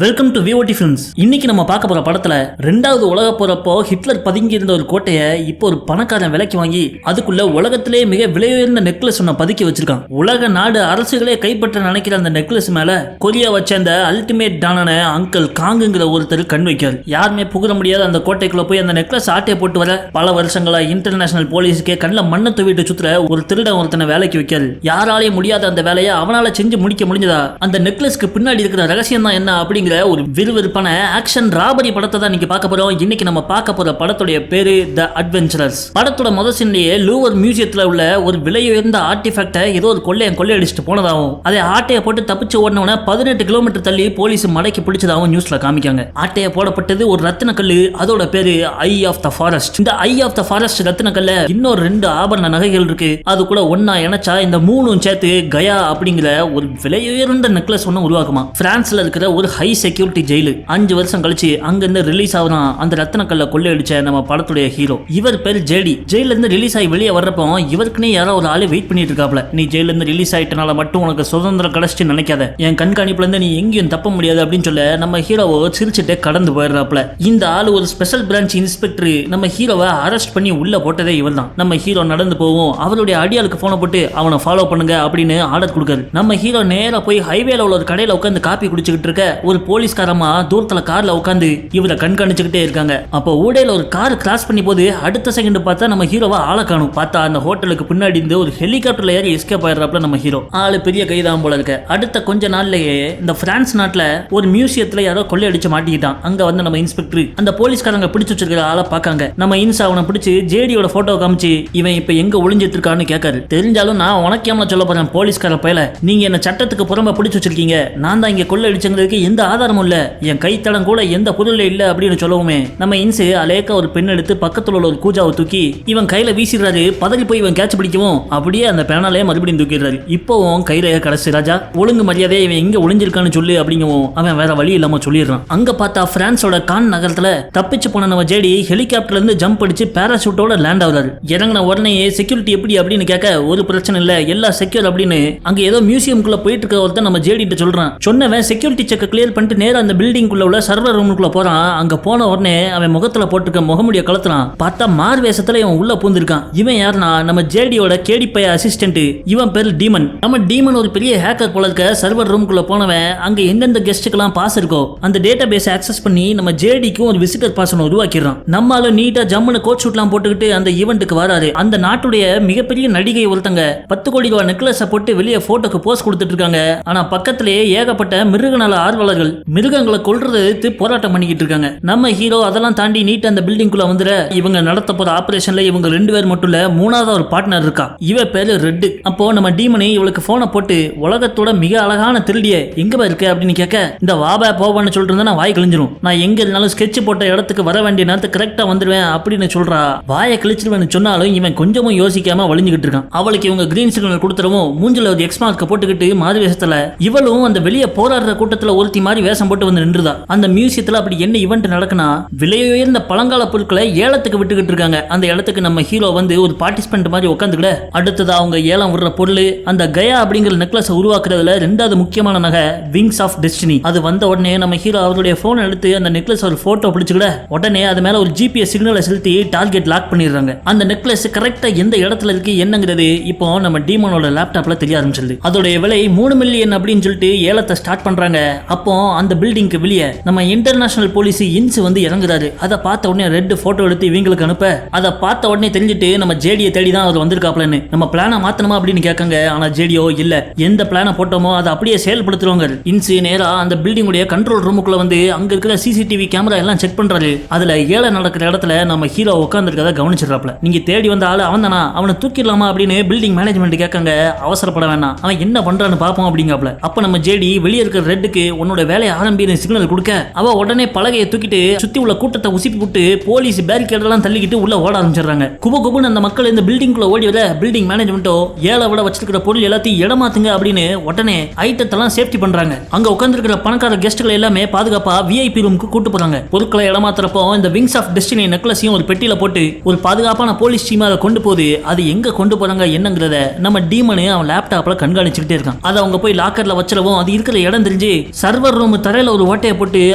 Welcome to VOD films. இன்னைக்கு நம்ம பார்க்க போற படத்துல ரெண்டாவது உலக போறப்போ ஹிட்லர் பதுங்கி இருந்த ஒரு கோட்டையை இப்போ ஒரு பணக்காரன் விலைக்கு வாங்கி அதுக்குள்ள உலகத்திலே மிக விலையுயர்ந்த நெக்லஸ் ஒன்ன பதுக்கி வச்சிருக்கான். உலக நாடு அரசுகளே கைப்பற்ற நினைக்கிற அந்த நெக்லஸ் மேல கொரியா வச்ச அந்த அல்டிமேட் டானான அங்கிள் காங்குங்கிற ஒருத்தர் கண் வைக்காரு. யாருமே புகுற முடியாத அந்த கோட்டைக்குள்ள போய் அந்த நெக்லஸ் ஆட்டையை போட்டு வர பல வருஷங்களா இன்டர்நேஷனல் போலீஸுக்கே கண்ணில் மண்ணை துவிட்டு சுத்துற ஒரு திருடன் ஒருத்தனை வேலைக்கு வைக்காது. யாராலையும் முடியாத அந்த வேலையை அவனால செஞ்சு முடிக்க முடிஞ்சதா? அந்த நெக்லஸ்க்கு பின்னாடி இருக்கிற ரகசியம் தான் என்ன அப்படிங்கிற ஒரு விறுவிறுப்பான ஆக்ஷன் ராபரி படத்தை தான் நீங்க பார்க்க போறோம். இன்னைக்கு நம்ம பார்க்க போற படத்துடைய பேரு தி அட்வென்ச்சரர்ஸ். படத்தோட முதல் சீன்லயே லூவர் மியூசியத்துல உள்ள ஒரு விலையுயர்ந்த ஆர்டிஃபேக்டை ஏதோ ஒரு கொள்ளையடிச்சிட்டு போனதாகவும் அதை ஆட்டையை போட்டு தப்பிச்சு ஓடினவன 18 கிலோமீட்டர் தள்ளி போலீஸ் மடக்கி பிடிச்சதாகவும் நியூஸ்ல காமிக்காங்க. ஆட்டையை போடப்பட்டது ஒரு ரத்தின கல்லு, அதோட பேரு ஐ ஆஃப் த ஃபாரஸ்ட். இந்த ஐ ஆஃப் த ஃபாரஸ்ட் ரத்தின கல்ல இன்னொரு 2 ஆபரண நகைகள் இருக்கு. அது கூட ஒன்னா இணைச்சா இந்த 3 சேர்த்து கயா அப்படிங்கிற ஒரு விலையுயர்ந்த நெக்லஸ் ஒன்னு உருவாக்குமா. பிரான்ஸ்ல இருக்கிற ஒரு ஹை செக்யூரிட்டி ஜெயிலு 5 வருஷம் கழிச்சு அங்கிருந்து ரிலீஸ் ஆகுறான் அந்த ரத்தின கல்ல கொள்ளையடிச்ச நம்ம படத்துடைய ஹீரோ. இவர் பேர் ஜேடி. ஜெயில இருந்து ரிலீஸ் ஆகி வெளியே வர்றப்போ இவருக்குன்னே யாரோ ஒரு ஆளு வெயிட் பண்ணிட்டு இருக்காப்ல. நீ ஜெயில இருந்து ரிலீஸ் ஆயிட்டனால மட்டும் உனக்கு சுதந்திரம் கிடைச்சிட்டு நினைக்காத, என் கண்காணிப்புல இருந்து நீ எங்கேயும் தப்ப முடியாது அப்படின்னு சொல்ல நம்ம ஹீரோவை சிரிச்சுட்டே கடந்து போயிடுறாப்ல. இந்த ஆளு ஒரு ஸ்பெஷல் பிரான்ச் இன்ஸ்பெக்டர். நம்ம ஹீரோவை அரெஸ்ட் பண்ணி உள்ள போட்டதே இவர் தான். நம்ம ஹீரோ நடந்து போவோம், அவருடைய அடியாளுக்கு போன போட்டு அவனை ஃபாலோ பண்ணுங்க அப்படின்னு ஆர்டர் கொடுக்காரு. நம்ம ஹீரோ நேரா போய் ஹைவேல உள்ள ஒரு கடையில உட்காந்து காப்பி குடிச்சுக்கிட்டு இருக்க ஒரு போலீஸ்காரமா தூரத்துல கார்ல உட்காந்து இவரை கண்காணிச்சுக்கிட்டே இருக்காங்க. அப்போ ஊடையில ஒரு கார் கிராஸ் பண்ணி போது அடுத்த செகண்ட் பார்த்தா நம்ம ஹீரோவா ஆளை காணும். பார்த்தா அந்த ஹோட்டலுக்கு பின்னாடி இருந்து ஒரு ஹெலிகாப்டர்ல ஏறி எஸ்கேப் ஆயிடுறாப்ல நம்ம ஹீரோ. ஆளு பெரிய கைதான் போல இருக்க. அடுத்த கொஞ்ச நாள்லயே இந்த பிரான்ஸ் நாட்டுல ஒரு மியூசியத்துல யாரோ கொள்ளையடிச்சு மாட்டிக்கிட்டான். அங்க வந்து நம்ம இன்ஸ்பெக்டர் அந்த போலீஸ்காரங்க பிடிச்சு வச்சிருக்கிற ஆளை பார்க்காங்க. நம்ம இன்ஸ் அவனை பிடிச்சு ஜேடியோட போட்டோ காமிச்சு இவன் இப்ப எங்க ஒளிஞ்சிட்டு இருக்கான்னு கேட்காரு. தெரிஞ்சாலும் நான் உனக்கேமல சொல்ல போறேன் போலீஸ்கார பையல, நீங்க என்ன சட்டத்துக்கு புறம்ப பிடிச்சு வச்சிருக்கீங்க, நான் தான் இங்க கொள்ளையடிச்சங்கிறதுக்கு எந்த ஆதாரமும் இல்ல, என் கைத்தடம் கூட எந்த பொருள் இல்ல அப்படின்னு சொல்லவுமே நம்ம இன்சு அலேக்கா ஒரு பெண் எடுத்து பக்கத்துல உள்ள ஒரு கூஜாவை தூக்கி இவன் கையில வீசிடுறாரு. பதறி போய் இவன் கேட்ச் பிடிக்கவும் அப்படியே அந்த பேனாலே மறுபடியும் தூக்கிடுறாரு. இப்போவும் கையில கடைசி ராஜா ஒழுங்கு மரியாதையை இவன் எங்க ஒளிஞ்சிருக்கான்னு சொல்லி அப்படிங்கவும் அவன் வேற வழி இல்லாம சொல்லிடுறான். அங்க பார்த்தா பிரான்ஸோட கான் நகரத்துல தப்பிச்சு போன நம்ம ஜேடி ஹெலிகாப்டர்ல இருந்து ஜம்ப் அடிச்சு பேராசூட்டோட லேண்ட் ஆகுறாரு. இறங்கின உடனே செக்யூரிட்டி எப்படி அப்படின்னு கேட்க ஒரு பிரச்சனை இல்ல, எல்லாம் செக்யூர் அப்படின்னு அங்க ஏதோ மியூசியம்குள்ள போயிட்டு இருக்க ஒருத்தன் நம்ம ஜேடி சொல்றான். சொன்னவன் செக்யூரிட்டி செக் கிளியர் பண்ணிட்டு நேரா அந்த பில்டிங் உள்ள சர்வர் ரூமுக்குள்ள போறான். அங்க போன உடனே அவன் முகத்துல போட்டுக்க முகமுடிய கலத்துறான். பார்த்தா மார் வேஷத்துல இவன் உள்ள பூந்திருக்கான். இவன் யாருன்னா நம்ம ஜேடியோட கேடிப்பைய அசிஸ்டன்ட். இவன் பேர் டீமன். நம்ம டீமன் ஒரு பெரிய ஹேக்கர் போல இருக்க. சர்வர் ரூமுக்குள்ள போனவன் அங்க எந்தெந்த கெஸ்ட்டுக்கெல்லாம் பாஸ் இருக்கோ அந்த டேட்டா பேஸ் ஆக்சஸ் பண்ணி நம்ம ஜேடிக்கு ஒரு விசிட்டர் பாஸ் ஒன்று உருவாக்கிடுறான். நம்மளால நீட்டா ஜம்முன்னு கோட் ஷூட்லாம் போட்டுக்கிட்டு அந்த ஈவெண்ட்டுக்கு வராரு. அந்த நாட்டுடைய மிகப்பெரிய நடிகை ஒருத்தங்க 10 கோடி ரூபாய் நெக்லஸை போட்டு வெளியே போட்டோக்கு போஸ்ட் கொடுத்துட்டு இருக்காங்க. ஆனா பக்கத்திலேயே ஏகப்பட்ட மிருகநல ஆர்வலர்கள் மிருகங்களை கொல்றதை எதிர்த்து போராட்டம் பண்ணிக்கிட்டு இருக்காங்க. நம்ம ஹீரோ அதெல்லாம் தாண்டி நீட் அந்த பில்டிங்குள்ள வந்துற இவங்க நடத்த போற ஆபரேஷன்ல இவங்க 2 பேர் மட்டும் இல்ல, 3வது ஒரு பார்ட்னர் இருக்கா. இவ பேரு ரெட். அப்போ நம்ம டீமனி இவளுக்கு போனை போட்டு உலகத்தோட மிக அழகான திருடிய எங்க இருக்க அப்படின்னு கேட்க, இந்த வாபா போவான்னு சொல்லிட்டு இருந்தா நான் வாய் கிழிஞ்சிரும், நான் எங்க இருந்தாலும் ஸ்கெட்ச் போட்ட இடத்துக்கு வர வேண்டிய நேரத்துக்கு கரெக்டா வந்துடுவேன் அப்படின்னு சொல்றா. வாயை கிழிச்சிருவேன்னு சொன்னாலும் இவன் கொஞ்சமும் யோசிக்காம வழிஞ்சுக்கிட்டு இருக்கான். அவளுக்கு இவங்க கிரீன் சிக்னல் கொடுத்துறவும் மூஞ்சில ஒரு எக்ஸ்மார்க்க போட்டுக்கிட்டு மாறு வேஷத்துல இவளும் அந்த வெளியே போராடுற கூட்டத்துல ஒருத்தி மாதிரி வேஷம் போட்டு வந்து நின்றுதா. அந்த மியூசியத்துல அப்படி என்ன ஈவென்ட் நடக்குனா விலையுயர்ந்த பழங்கால பொருட்களை ஏலத்துக்கு விட்டுக்கிட்டு இருக்காங்க. அந்த இடத்துக்கு நம்ம ஹீரோ வந்து ஒரு பார்ட்டிசிபென்ட் மாதிரி உட்காந்துக்கிட அடுத்தது அவங்க ஏலம் விடுற பொருள் அந்த கயா அப்படிங்கிற நெக்லஸ் உருவாக்குறதுல 2வது முக்கியமான நகை விங்ஸ் ஆஃப் டெஸ்டினி. அது வந்த உடனே நம்ம ஹீரோ அவருடைய போன் எடுத்து அந்த நெக்லஸ் ஒரு போட்டோ பிடிச்சுக்கிட உடனே அது மேல ஒரு ஜிபிஎஸ் சிக்னலை செலுத்தி டார்கெட் லாக் பண்ணிடுறாங்க. அந்த நெக்லஸ் கரெக்டா எந்த இடத்துல இருக்கு என்னங்கிறது இப்போ நம்ம டீமனோட லேப்டாப்ல தெரிய ஆரம்பிச்சிருது. அதோடைய விலை 3 மில்லியன் அப்படின்னு சொல்லிட்டு ஏலத்தை ஸ்டார்ட் பண்றாங்க. அப்போ அந்த பில்டிங்க்கு வெளியே நம்ம இன்டர்நேஷனல் போலீஸ் இன்ஸ் வந்து இறங்குறாரு. அதை பார்த்த உடனே ரெட் போட்டோ எடுத்து இவங்களுக்கு அனுப்ப அதை பார்த்த உடனே தெரிஞ்சுட்டு நம்ம ஜேடியை தேடி தான் அவர் வந்திருக்காப்லன்னு நம்ம பிளானை மாத்தணுமா அப்படின்னு கேட்காங்க. ஆனா ஜேடியோ இல்ல, எந்த பிளானை போட்டோமோ அதை அப்படியே செயல்படுத்துறவங்க. இன்ஸ் நேரா அந்த பில்டிங் உடைய கண்ட்ரோல் ரூமுக்குள்ள வந்து அங்க இருக்கிற சிசிடிவி கேமரா எல்லாம் செக் பண்றாரு. அதுல ஏழை நடக்கிற இடத்துல நம்ம ஹீரோ உட்கார்ந்துருக்கத கவனிச்சிடறாப்ல. நீங்க தேடி வந்த ஆளு அவன் தானா, அவனை தூக்கிடலாமா அப்படின்னு பில்டிங் மேனேஜ்மெண்ட் கேட்காங்க. அவசரப்பட வேணாம், அவன் என்ன பண்றான்னு பாப்போம் அப்படிங்காப்ல. அப்ப நம்ம ஜேடி வெளியே இருக்கிற ரெட்டுக்கு உன்னோட வேலையை ஆரம்பின்னு சிக்னல் கொடுக்க அவ உடனே பலகையை தூக்கிட்டு சுத்தி உள்ள கூட்டத்தை உசிப்பி விட்டு போலீஸ் பேரிகேடெல்லாம் தள்ளிக்கிட்டு உள்ள ஓட ஆரம்பிச்சிடுறாங்க. குபுன்னு அந்த மக்கள் இந்த பில்டிங்குள்ள ஓடி வர பில்டிங் மேனேஜ்மெண்ட்டோ ஏழை விட வச்சிருக்கிற பொருள் எல்லாத்தையும் இடமாத்துங்க அப்படின்னு உடனே ஐட்டத்தெல்லாம் சேஃப்டி பண்றாங்க. அங்க உட்கார்ந்துருக்கிற பணக்கார கெஸ்ட்களை எல்லாமே பாதுகாப்பா விஐபி ரூமுக்கு கூட்டு போறாங்க. பொருட்களை இடமாத்துறப்போ இந்த விங்ஸ் ஆஃப் டெஸ்டினி நெக்லஸையும் ஒரு பெட்டியில போட்டு ஒரு பாதுகாப்பான போலீஸ் டீம் அதை கொண்டு போகுது. அது எங்க கொண்டு போறாங்க என்னங்கிறத நம்ம டீமனு அவன் லேப்டாப்ல கண்காணிச்சுக்கிட்டே இருக்கான். அதை அவங்க போய் லாக்கர்ல வச்சிடவும் அது இருக்கிற இடம் தெரிஞ்சு சர்வர் ரூம் தரையில ஒரு ஓட்டையை போட்டு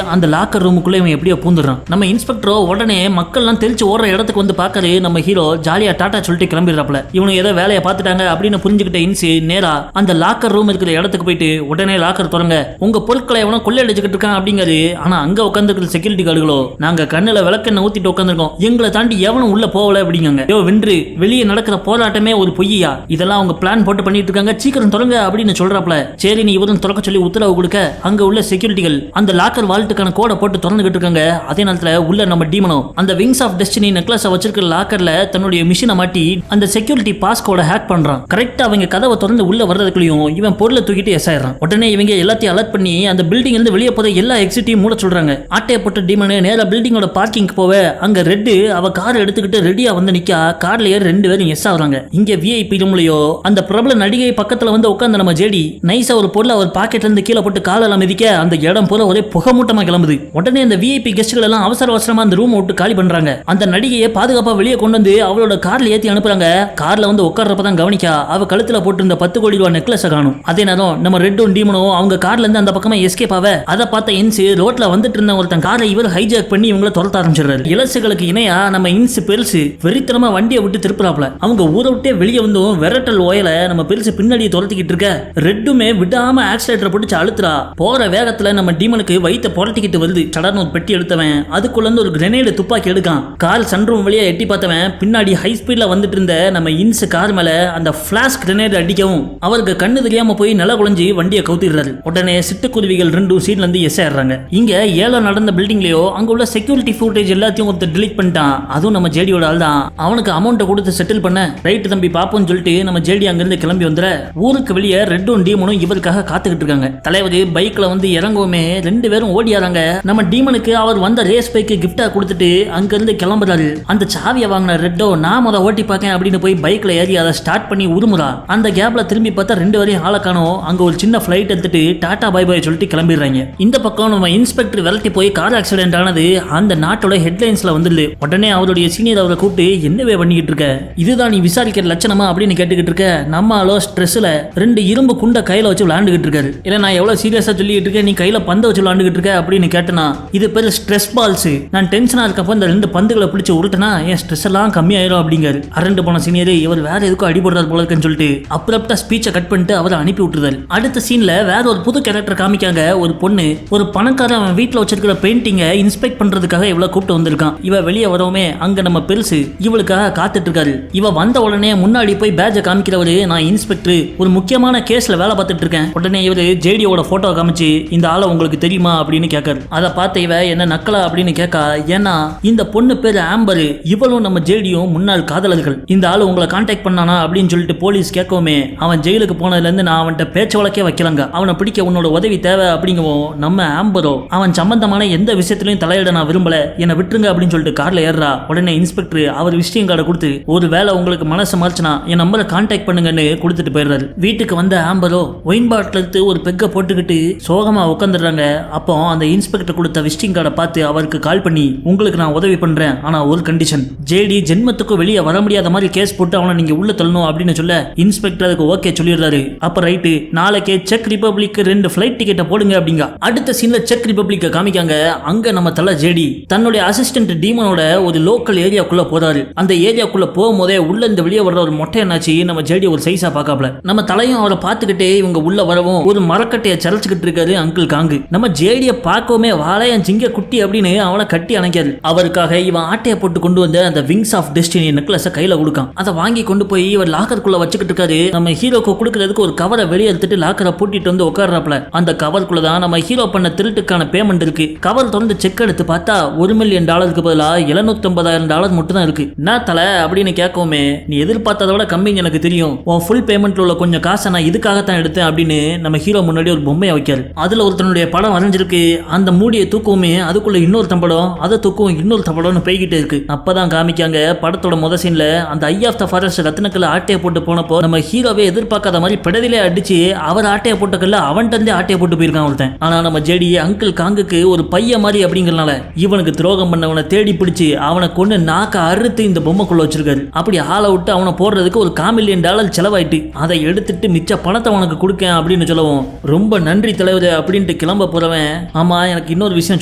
அந்த லாக்கர் ரூமுக்குள்ள இவன் எப்படியோ பூந்துடுறான். நம்ம இன்ஸ்பெக்டரோ உடனே மக்கள்லாம் தெரிச்சு ஓடுற இடத்துக்கு வந்து பாக்காரு நம்ம ஹீரோ ஜாலியா டாட்டா சொல்லிட்டு கிளம்பிடுறாப்ல. இவனு ஏதோ வேலையை பார்த்துட்டாங்க அப்படின்னு புரிஞ்சுக்கிட்ட இன்சி நேரா அந்த லாக்கர் ரூம் இருக்கிற இடத்துக்கு போயிட்டு உடனே லாக்கர் திறங்க, உங்க பொருட்களை எவனோ கொள்ளையடிச்சுக்கிட்டு இருக்கான் அப்படிங்காரு. ஆனா அங்க உட்காந்துருக்கிற செக்யூரிட்டி கார்டுகளோ, நாங்க கண்ணுல விளக்கெண்ணெய் ஊத்திட்டு உட்காந்துருக்கோம், எங்களை தாண்டி எவனும் உள்ள போகல அப்படிங்க. யோ வென்று வெளியே நடக்கிற போராட்டமே ஒரு பொய்யா, இதெல்லாம் அவங்க பிளான் போட்டு பண்ணிட்டு இருக்காங்க, சீக்கிரம் தொடங்க அப்படின்னு சொல்றாப்ல. சரி நீ இவரும் திறக்க சொல்லி உத்தரவு கொடுக்க அங்க உள்ள செக்யூரிட்டிகள் அந்த லாக்கர் வால்ட்டுக்கான கோடை போட்டு திறந்துகிட்டு இருக்காங்க. அதே நேரத்துல உள்ள நம்ம டீமனோ அந்த விங்ஸ் ஆஃப் டெஸ்டினி நெக்லஸ் வச்சிருக்கிற லாக்கர்ல தன்னுடைய மிஷினை மாட்டி அந்த செக்யூரிட்டி பாஸ் கோட ஹேக் பண்றான். கரெக்டா அவங்க கதவை திறந்து உள்ள வர்றதுக்குள்ளயும் இவன் பொருளை தூக்கிட்டு எஸ் ஆயிடுறான். உடனே இவங்க எல்லாத்தையும் அலர்ட் பண்ணி அந்த பில்டிங் இருந்து வெளியே போற எல்லா எக்ஸிட்டையும் மூட சொல்றாங்க. ஆட்டையப்பட்ட டீமனு நேரா பில்டிங்கோட பார்க்கிங் போவ அங்க ரெட்டு அவ கார் எடுத்துக்கிட்டு ரெடியா வந்து நிக்கா. கார்ல ஏறி 2 பேரும் எஸ் ஆகுறாங்க. இங்க விஐபி ரூம்லயோ அந்த பிரபல நடிகை பக்கத்துல வந்து உட்கார்ந்த நம்ம ஜேடி நைஸா ஒரு பொருளை அவர் பாக்கெட்ல இருந்து கீழே போட்டு காலெல்லாம் மிதிக்க அந்த இடம் பூரா ஒரே புகமூட்டமா கிளம்புது. உடனே அந்த விஐபி கெஸ்ட்கள் எல்லாம் அவசர அவசரமா அந்த ரூம் விட்டு காலி பண்றாங்க. அந்த நடிகையை பாதுகாப்பா வெளியே கொண்டு வந்து அவளோட கார்ல ஏத்தி அனுப்புறாங்க. கார்ல வந்து உட்கார்றப்பதான் கவனிக்கா அவ கழுத்துல போட்டு இருந்த 10 கோடி ரூபாய் நெக்லஸ் காணும். அதே நேரம் நம்ம ரெட்டும் டீமனும் அவங்க கார்ல இருந்து அந்த பக்கமா எஸ்கேப் ஆவ அதை பார்த்த இன்ஸ் ரோட்ல வந்துட்டு இருந்த ஒருத்தன் காரை இவர் ஹைஜாக் பண்ணி இவங்களை துரத்த ஆரம்பிச்சிடுறாரு. இலசுகளுக்கு இணையா நம்ம இன்ஸ் பெருசு வெறித்தனமா வண்டியை விட்டு திருப்புறாப்ல. அவங்க ஊரை விட்டே வெளியே வந்தும் விரட்டல் ஓயல நம்ம பெருசு பின்னாடியே துரத்திக்கிட்டு இருக்க. ரெட்டுமே விடாம ஆக்சிலேட்டரை பிடிச்சு அழுத்துறா. போற வேகத்துல நம்ம டீமனுக்கு வயிற்ற புரட்டிக்கிட்டு வருது. சடர்னு ஒரு பெட்டி எடுத்தவன் அதுக்குள்ள இருந்து ஒரு கிரெனேடு துப்பாக்கி எடுக்கான். கார் சன்ரூம் வழியா எட்டி பார்த்தவன் பின்னாடி ஹை ஸ்பீட்ல வந்துட்டு இருந்த நம்ம இன்ஸ் கார் மேல அந்த பிளாஷ் கிரெனேடு அடிக்கவும் அவருக்கு கண்ணு தெரியாம போய் நில குழஞ்சி வண்டியை கவுத்திடுறாரு. உடனே சிட்டுக்குருவிகள் 2 சீட்ல இருந்து எஸ் ஆயிடுறாங்க. இங்க ஏலம் நடந்த பில்டிங்லயோ அங்க உள்ள செக்யூரிட்டி ஃபுட்டேஜ் எல்லாத்தையும் ஒருத்தர் டிலீட் பண்ணிட்டான். அதுவும் நம்ம ஜேடியோட ஆள் தான். அவனுக்கு அமௌண்ட்டை கொடுத்து செட்டில் பண்ண ரைட் தம்பி பாப்போம்னு சொல்லிட்டு நம்ம ஜேடி அங்கிருந்து கிளம்பி வந்துற ஊருக்கு வெளியே ரெட்டும் டீமனும் இவருக்காக காத்துக்கிட்டு இருக்காங்க. தலைவர் பைக்ல வந்து இறங்குவோமே 2 பேரும் ஓடியாராங்க. நம்ம டீமனுக்கு அவர் வந்த ரேஸ் பைக்கு கிஃப்டா கொடுத்துட்டு அங்க இருந்து கிளம்புறாரு. அந்த சாவியை வாங்கின ரெட்டோ நான் முத ஓட்டி பார்க்கேன் அப்படின்னு போய் பைக்ல ஏறி அதை ஸ்டார்ட் பண்ணி உருமுறா. அந்த கேப்ல திரும்பி பார்த்தா 2 பேரையும் ஆள காணோம். அங்க ஒரு சின்ன ஃபிளைட் எடுத்துட்டு டாடா பை பை சொல்லிட்டு கிளம்பிடுறாங்க. இந்த பக்கம் நம்ம இன்ஸ்பெக்டர் விரட்டி போய் கார் ஆக்சிடென்ட் ஆனது அந்த நாட்டோட ஹெட்லைன்ஸ்ல வந்துடுது. உடனே அவருடைய சீனியர் அவரை கூப்பிட்டு என்னவே பண்ணிக்கிட்டு இருக்க, இதுதான் நீ விசாரிக்கிற லட்சணமா அப்படின்னு கேட்டுக்கிட்டு இருக்க. நம்ம ஆளோ ஸ்ட்ரெஸ்ல 2 இரும்பு குண்டை கையில வச்சு விளையாண்டுகிட்டு இருக்காரு. இல்ல நான் எவ்வளவு சீரியஸா சொல்லிட்டு இருக்கேன், நீ கையில பந்து வச்சு விளையாண்டுகிட்டு இருக்க அப்படின்னு கேட்டனா, இது பேரு ஸ்ட்ரெஸ் பால்ஸ், நான் டென்ஷனா இருக்கப்போ இந்த 2 பந்துகளை பிடிச்சி உருட்டனா என் ஸ்ட்ரெஸ் எல்லாம் கம்மியாயிரும் அப்படிங்காரு. அரண்டு போன சீனியர் இவர் வேற எதுக்கும் அடிபடுறாரு போல இருக்குன்னு சொல்லிட்டு அப்புறப்பட்ட ஸ்பீச்சை கட் பண்ணிட்டு அவரை அனுப்பி விட்டுறாரு. அடுத்த சீன்ல வேற ஒரு புது கேரக்டர் காமிக்காங்க. ஒரு பொண்ணு ஒரு பணக்காரன் அவன் வீட்டுல வச்சிருக்கிற பெயிண்டிங்கை இன்ஸ்பெக்ட் பண்றதுக்காக இவ்வளவு கூப்பிட்டு வந்திருக்கான். இவ வெளியே வரவுமே அங்க நம்ம பெருசு இவளுக்காக காத்துட்டு இருக்காரு. இவ வந்த உடனே முன்னாடி போய் பேட்ஜை காமிக்கிறவரு நான் இன்ஸ்பெக்டர் ஒரு முக்கியமான கேஸ்ல வேலை பார்த்துட்டு இருக்கேன். உடனே இவரு ஜேடியோட போட்டோ காமிச்சு இந்த ஆளை உங்களுக்கு தெரியுமா அப்படின்னு கேட்காரு. அதை பார்த்த இவ என்ன நக்கலா அப்படின்னு கேட்கா. ஏன்னா இந்த பொண்ணு பேரு ஆம்பர், இவளும் நம்ம ஜேடியும் முன்னாள் காதலர்கள். இந்த ஆளு உங்களை கான்டாக்ட் பண்ணானா அப்படின்னு சொல்லிட்டு போலீஸ் கேட்கவுமே அவன் ஜெயிலுக்கு போனதுல இருந்து நான் அவன்கிட்ட பேச்சு வழக்கே வைக்கலங்க, அவனை பிடிக்க உன்னோட உதவி தேவை அப்படிங்கவும் நம்ம ஆம்பரோ அவன் சம்பந்தமான எந்த விஷயத்திலையும் தலையிட நான் விரும்பல, என்னை விட்டுருங்க அப்படின்னு சொல்லிட்டு கார்ல ஏறா. உடனே இன்ஸ்பெக்டர் அவர் விசிட்டிங் கார்டை கொடுத்து ஒரு வேலை உங்களுக்கு மனசு மாறிச்சுனா என் நம்பரை கான்டாக்ட் பண்ணுங்கன்னு கொடுத்துட்டு போயிடுறாரு. வீட்டுக்கு வந்த ஆம்பரோ ஒயின் பாட்டில் எடுத்து ஒரு பெக்கை போட்டுக்கிட்டு சோகமா உட்காந்துடுறாங்க. அப்போ அந்த இன்ஸ்பெக்டர் கொடுத்த விசிட்டிங் கார்டை பார்த்து அவருக்கு கால் பண்ணி உங்களுக்கு நான் உதவி பண்றேன், ஆனா ஒரு கண்டிஷன், ஜேடி ஜென்மத்துக்கு வெளியே வர முடியாத மாதிரி கேஸ் போட்டு அவனை நீங்க உள்ள தள்ளணும் அப்படின்னு சொல்ல இன்ஸ்பெக்டர் அதுக்கு ஓகே சொல்லிடுறாரு. அப்ப ரைட்டு நாளைக்கே செக் ரிபப்ளிக் 2 ஃபிளைட் டிக்கெட்டை போடுங்க அப்படிங்க. அடுத்த சீன்ல செக் ரிபப்ளிக்க காமிக்காங்க. அங்க நம்ம தலை ஜேடி தன்னுடைய அசிஸ்டன்ட் டீமனோட ஒரு லோக்கல் ஏரியாக்குள்ள போறாரு. அந்த ஏரியாக்குள்ள போகும்போதே உள்ள இந்த வெளியே வர்ற ஒரு மொட்டை என்னாச்சு நம்ம ஜேடி ஒரு சைஸா பார்க்காப்ல. நம்ம தலையும் அவரை பார்த்துக்கிட்டே இவங்க உள்ள வரவும் ஒரு மரக்கட்டையை சரைச்சுக்கிட்டு இருக்காரு அங்கிள் காங்கு. நம்ம ஜேடியை பார்க்கவுமே வாழையன் சிங்க குட்டி அப்படின்னு அவனை கட்டி அணைக்காரு. அவருக்காக இவன் ஆட்டையை போட்டு கொண்டு வந்து அந்த விங்ஸ் ஆஃப் டெஸ்டினி நெக்லஸ கையில கொடுக்கான். அதை வாங்கி கொண்டு போய் இவர் லாக்கருக்குள்ள வச்சுக்கிட்டு இருக்காரு. நம்ம ஹீரோக்கு கொடுக்கறதுக்கு ஒரு கவரை வெளியே எடுத்துட்டு லாக்கரை பூட்டிட்டு வந்து உட்கார்றாப்ல. அந்த கவருக்குள்ள தான் நம்ம ஹீரோ பண்ண திருட்டுக்கான பேமெண்ட் இருக்கு. கவர் திறந்து செக் எடுத்து பார்த்தா $1 மில்லியன் பதிலா $750,000 மட்டும் தான் இருக்கு. நான் தலை அப்படின்னு கேட்கவுமே நீ எதிர்பார்த்ததை விட கம்மி எனக்கு தெரியும், உன் ஃபுல் பேமெண்ட்ல உள்ள கொஞ்சம் காசை நான் இதுக்காகத்தான் எடுத்தேன் அப்படின்னு நம்ம ஹீரோ முன்னாடி ஒரு பொம்மையை வைக்காரு. அதுல ஒருத்தனுடைய படம் வரைஞ்சிருக்கு. அந்த மூடியை தூக்கவுமே அதுக்குள்ள இன்னொரு தம்படம், அதை தூக்கவும் இன்னொரு தம்படம்னு போய்கிட்டே இருக்கு. அப்பதான் காமிக்காங்க படத்தோட முதல் சீன்ல அந்த ஐ ஆஃப் த ஃபாரஸ்ட் ரத்னக்கல்ல ஆட்டையை போட்டு போனப்போ நம்ம ஹீரோவே எதிர்பார்க்காத மாதிரி பெடலிலே அடிச்சு அவர் ஆட்டையை போட்டக்கல்ல அவன்கிட்ட ஆட்டையை போட்டு போயிருக்கான் ஒருத்தன். ஆனா நம்ம ஜேடி அங்கிள் காங்குக்கு ஒரு பைய மாதிரி அப்படிங்கறனால இவனுக்கு துரோகம் பண்ணவனை தேடி பிடிச்சு அவனை கொண்டு நாக்க அறுத்து இந்த பொம்மைக்குள்ள வச்சிருக்காரு. அப்படி ஆளை விட்டு அவனை போடுறதுக்கு ஒரு $1 மில்லியன் செலவாயிட்டு அதை எடுத்துட்டு மிச்ச பணத்தை அவனுக்கு கொடுக்கேன் அப்படின்னு சொல்லவும் ரொம்ப நன்றி தலைவர் அப்படின்னு அப்படின்ட்டு கிளம்ப போறவன், ஆமா எனக்கு இன்னொரு விஷயம்